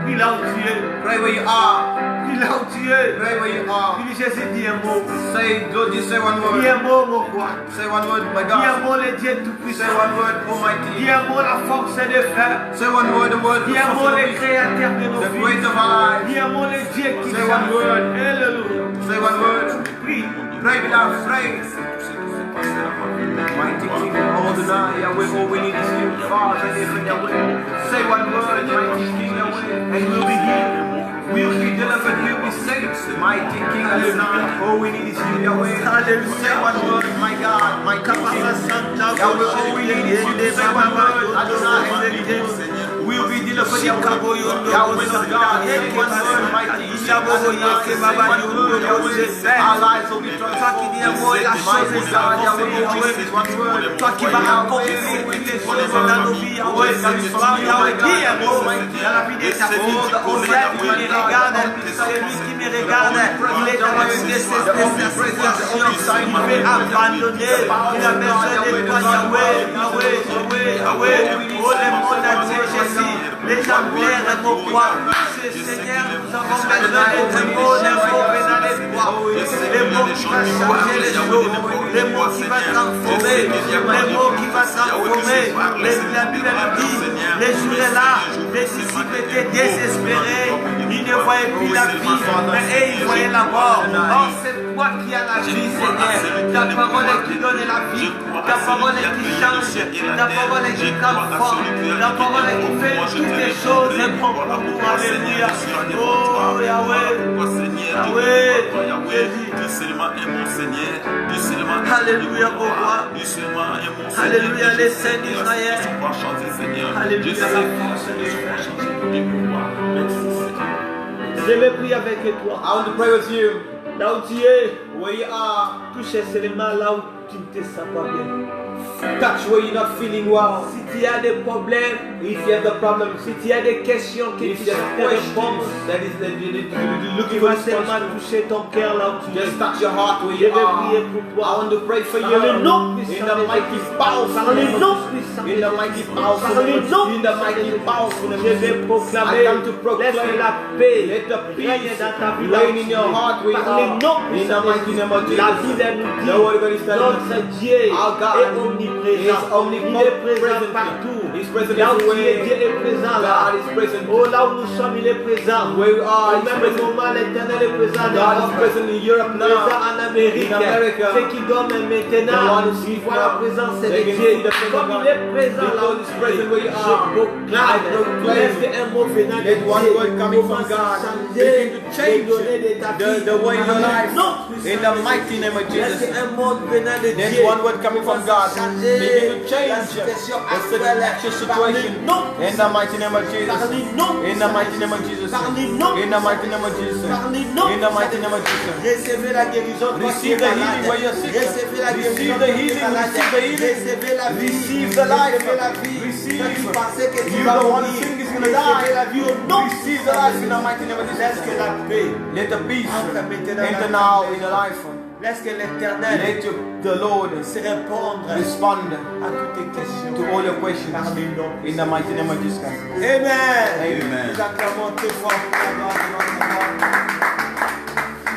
Prie là où tu es. Pray where you are. Prie là où tu es. Pray where you are. Prie Jésus, dis un mot. Say, Lord, you say one Dis word. un mot, mon roi. Say one word, my Dis un God. mot, le Dieu Say Tout-Puissant. one word, Dis Almighty. un mot, la force de faire. Say one word, the word, Dis un mot, le the créateur de nos vies. great of our lives. Dis un mot, le Dieu qui Say one word. Alléluia. Say one word. Prie. Pray without afraid. Mighty King, Adonai, Yahweh, all we need is you. Father, even Yahweh. Say one word, mighty King, Yahweh, and we'll be healed. We'll be delivered, we'll be saved. Mighty King, Adonai, all we need is you, Yahweh. Say one word, my God, my King. Yahweh, all we need is you. Say one word, Adonai, and we'll be healed. We'll be delivered, Yahweh. Yahweh of God, say one word, mighty King, Adonai, say one word, Yahweh. Our lives will be transformed. Mighty God, Yahweh, Yahweh, one word. Toi qui vas accomplir toutes les choses dans nos vies, Yahweh, ce soir, Yahweh, dis un mot dans la vie de ta fille. Au ciel qui me regarde, celui qui me regarde, il est dans une situation, il veut abandonner, il a besoin de toi, Yahweh, Yahweh, Yahweh, Yahweh. Oh, le monde entier, Jésus, les gens pleurent mon roi. Seigneur, nous avons besoin de tes mots, des mots venant de toi. Les mots qui vont changer les choses, les mots qui vont transformer, les mots qui vont transformer. La Bible nous dit, les jours là, les disciples étaient désespérés, ils ne voyaient plus la vie, mais ils voyaient la mort. Oh, c'est toi qui as la vie, Seigneur. Ta parole qui donne la vie, ta parole qui change, ta parole qui transforme, ta parole qui fait toutes les choses pour nous. Alléluia. Oh, Yahweh. Yahweh. Tu seulement est mon Seigneur. Tu seulement Alléluia, mon roi. Tu seulement est mon Seigneur. Alléluia, les saints d'Israël. Tu vas chanter, Seigneur. Alléluia, Je sais la que force de tu vas Dieu. changer pour du pouvoir. Merci, Seigneur. Je vais prier avec toi. I want to pray with you. Là où tu es, Where you are, touche seulement là où tu ne te sens pas bien. touch where you're not feeling well. Si tu as des problèmes, If you have the problem, si tu as des questions que if tu you have cherches des réponses, questions that is that you're tu looking for vas response seulement to, toucher ton cœur là où tu es. just touch your heart where Je you vais are. prier pour I toi. want to pray for you Par le nom in puissant the de mighty Jésus. powerful Par le name nom of puissant de in the Jésus. mighty Par powerful le name nom of in the puissant de mighty Jésus. powerful Je name vais of proclamer. I come to Laisse proclaim. la paix Let the règne peace dans ta vie là où reign in tu your es. heart where you Par le are. nom In the puissant de mighty Jésus. name of La Jesus. Bible nous dit, The word of God is telling notre us, Dieu our God est omniprésent. is omnipotent, Il est présent partout. He's present Là où tu es, everywhere. Dieu est présent là. God is present. Oh, là où nous sommes, il est présent. Where we are, Au He's même present. moment, l'Éternel est présent en God is Europe. present in Europe Présent now. en Amérique. In America. Ceux qui dorment maintenant, The one who ils sleep voient la now. présence de They can Dieu. see the presence Comme of il est God. présent là où Because tu He's present where you es, je are. proclame. I proclaim. Laisse un mot venant de Let one Dieu. word coming from Commence à God changer begin to change les données de ta vie. the way your life Non, in the mighty name of laisse Jesus. un mot venant de There's Dieu. one word coming from God. changer Begin to change la situation the actuelle par le situation. nom In the mighty name of Jesus. par le nom In the mighty name of Jesus. par le nom In the mighty name of Jesus. par le nom In the mighty name of Jesus. recevez la guérison toi qui es Receive the malade. healing where you're sick. Recevez la guérison Receive toi the qui es healing. malade. Receive the healing. Recevez la vie. Receive the life. Recevez la vie. Receive. Toi qui pensais que tu You vas don't want to mourir. think it's gonna Recevez die. la vie au nom. Receive the life in the mighty name of Laisse que Jesus. la paix Let the peace entre maintenant enter dans now ta in vie. your life. Laisse que l'Éternel Let the Lord se répondre respond à toutes tes questions to all your questions par le nom. in the mighty name of Jesus. Amen. Amen. Nous acclamons très fort pour la gloire de notre Seigneur.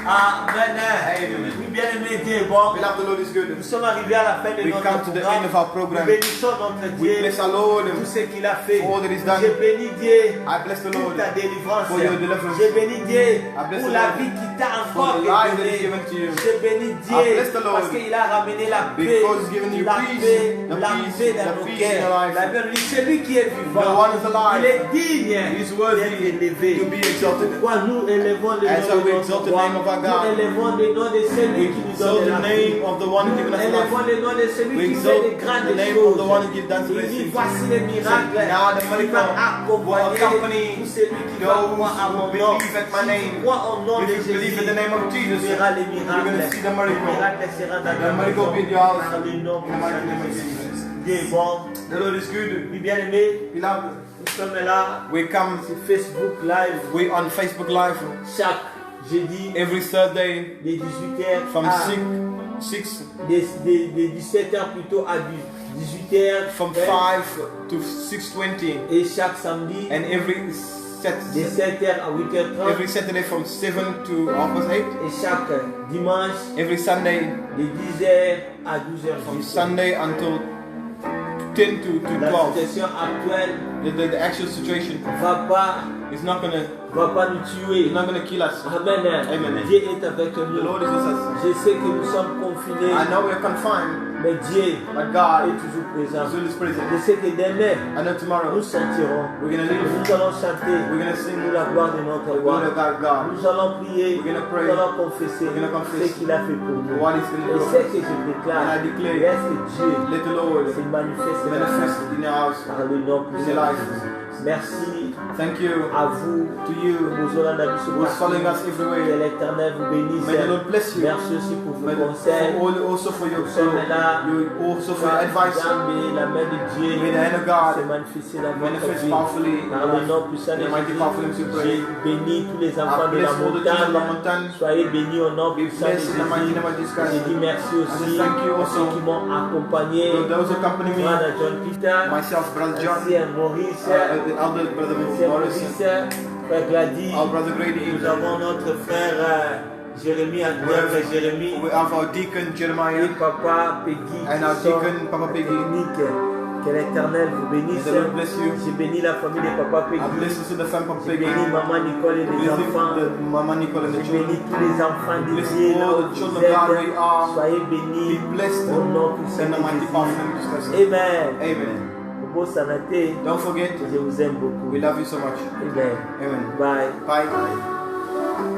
Amen. Amen. Oui, bien aimé Dieu est bon. Beloved, the Lord is good. Nous sommes arrivés à la fin de We notre come to the end of programme. our Nous program. bénissons notre We Dieu bless our Lord pour tout ce qu'il a fait. for all that He's done. Je bénis Dieu I bless the pour Lord ta délivrance. for your deliverance. Je bénis Dieu bless pour the la Lord vie qu'il t'a for encore the life that donnée. He's given to you. Je bénis I Dieu bless the Lord parce qu'il a ramené la paix, because He's given you la peace, paix, the la peace, paix the dans nos peace in cœurs. your life. La paix, celui qui est The vivant, one is alive. il est digne He is worthy d'être élevé. to be exalted. Pourquoi nous élevons le And nom so de we notre exalt the roi. name of our Nous God. élevons le nom de celui qui nous exalt donne the la vie. name of the one who given us Élevons life. le nom de celui We qui exalt fait de grandes the name choses. of the one who gives done Il great dit things. voici les miracles Now the qui miracle va will accompagner accompany tout celui qui va those croire à who mon nom. believe at my Si name. tu crois au nom If de you believe Jésus, in the name of Jesus, tu verras les you're going to miracles. see the Les miracle. miracles seront dans The ta miracle maison. will be in your house. Par le nom In the mighty name of de Jesus. Jésus. Dieu est bon. The Lord is good. Oui, bien aimé, Beloved, nous sommes là we come, sur Facebook Live we on Facebook Live chaque jeudi every Thursday de 18h from à 6, de 17h plutôt à 18h from 5 to 6:20, et chaque samedi and every de 7h à 8h30 every Saturday from 7 to 8:30, et chaque dimanche every Sunday de 10h à 12h. from Sunday until 10 to La 12. situation actuelle The actual situation va pas nous tuer. is not gonna kill us. Amen. Amen. Dieu est avec The nous. Lord is with us. Je sais que nous sommes confinés, I know we're confined, mais Dieu but est God toujours présent. is always present. Je sais que demain, I know tomorrow nous sentirons, we're gonna live. nous allons chanter We're gonna sing pour la gloire de notre the roi. word of God. Nous allons prier, We're gonna pray. nous allons confesser We're gonna confess ce qu'il a fait pour nous. what He's gonna Et do. ce que je déclare, And I declare, est que Dieu Let the Lord se manifeste manifest in your house, par le nom in your life. puissant. Merci Thank you à vous, to you vos Hollandais who's following us que everywhere. l'Éternel vous bénisse. May the Lord bless you. Merci aussi pour vos But conseils. also for your Nous sommes là. also for your advice. La main de Dieu May the hand of God se manifester dans votre manifest vie. powerfully in Par your le life. nom puissant de In the mighty powerful name we Jésus, pray. j'ai béni tous les I enfants de bless la all the children of the montagne. mountain. Soyez bénis au nom Be puissant de blessed in the mighty name of Jesus Jésus. Christ. J'ai dit merci aussi I say thank you à also. ceux qui m'ont accompagné. Those who accompany me, Brother John Peter, myself, Brother John, ainsi à Maurice, the elder Brother ainsi à Morris, Maurice, Frère Gladys. our Brother Grady. Nous avons notre frère Jérémie, André, Jérémie, We have our deacon et Jeremiah Papa Peggy, and our qui sont deacon Papa Peggy. uniques. Que l'Éternel vous May bénisse. the Lord bless you. J'ai béni la famille de Papa I Peggy. bless also the family of J'ai Peggy. béni Maman Nicole et les Bless enfants. the Mama Nicole and the J'ai béni children. tous les enfants de Bless Dieu là all où the vous children of God we êtes. are. Soyez bénis Be blessed au nom puissant in the de mighty Jésus. powerful name of Jesus. Amen. Amen. Beau Sanaté, Don't forget, je vous aime beaucoup. we love you so much. Amen. Amen. Bye. Bye.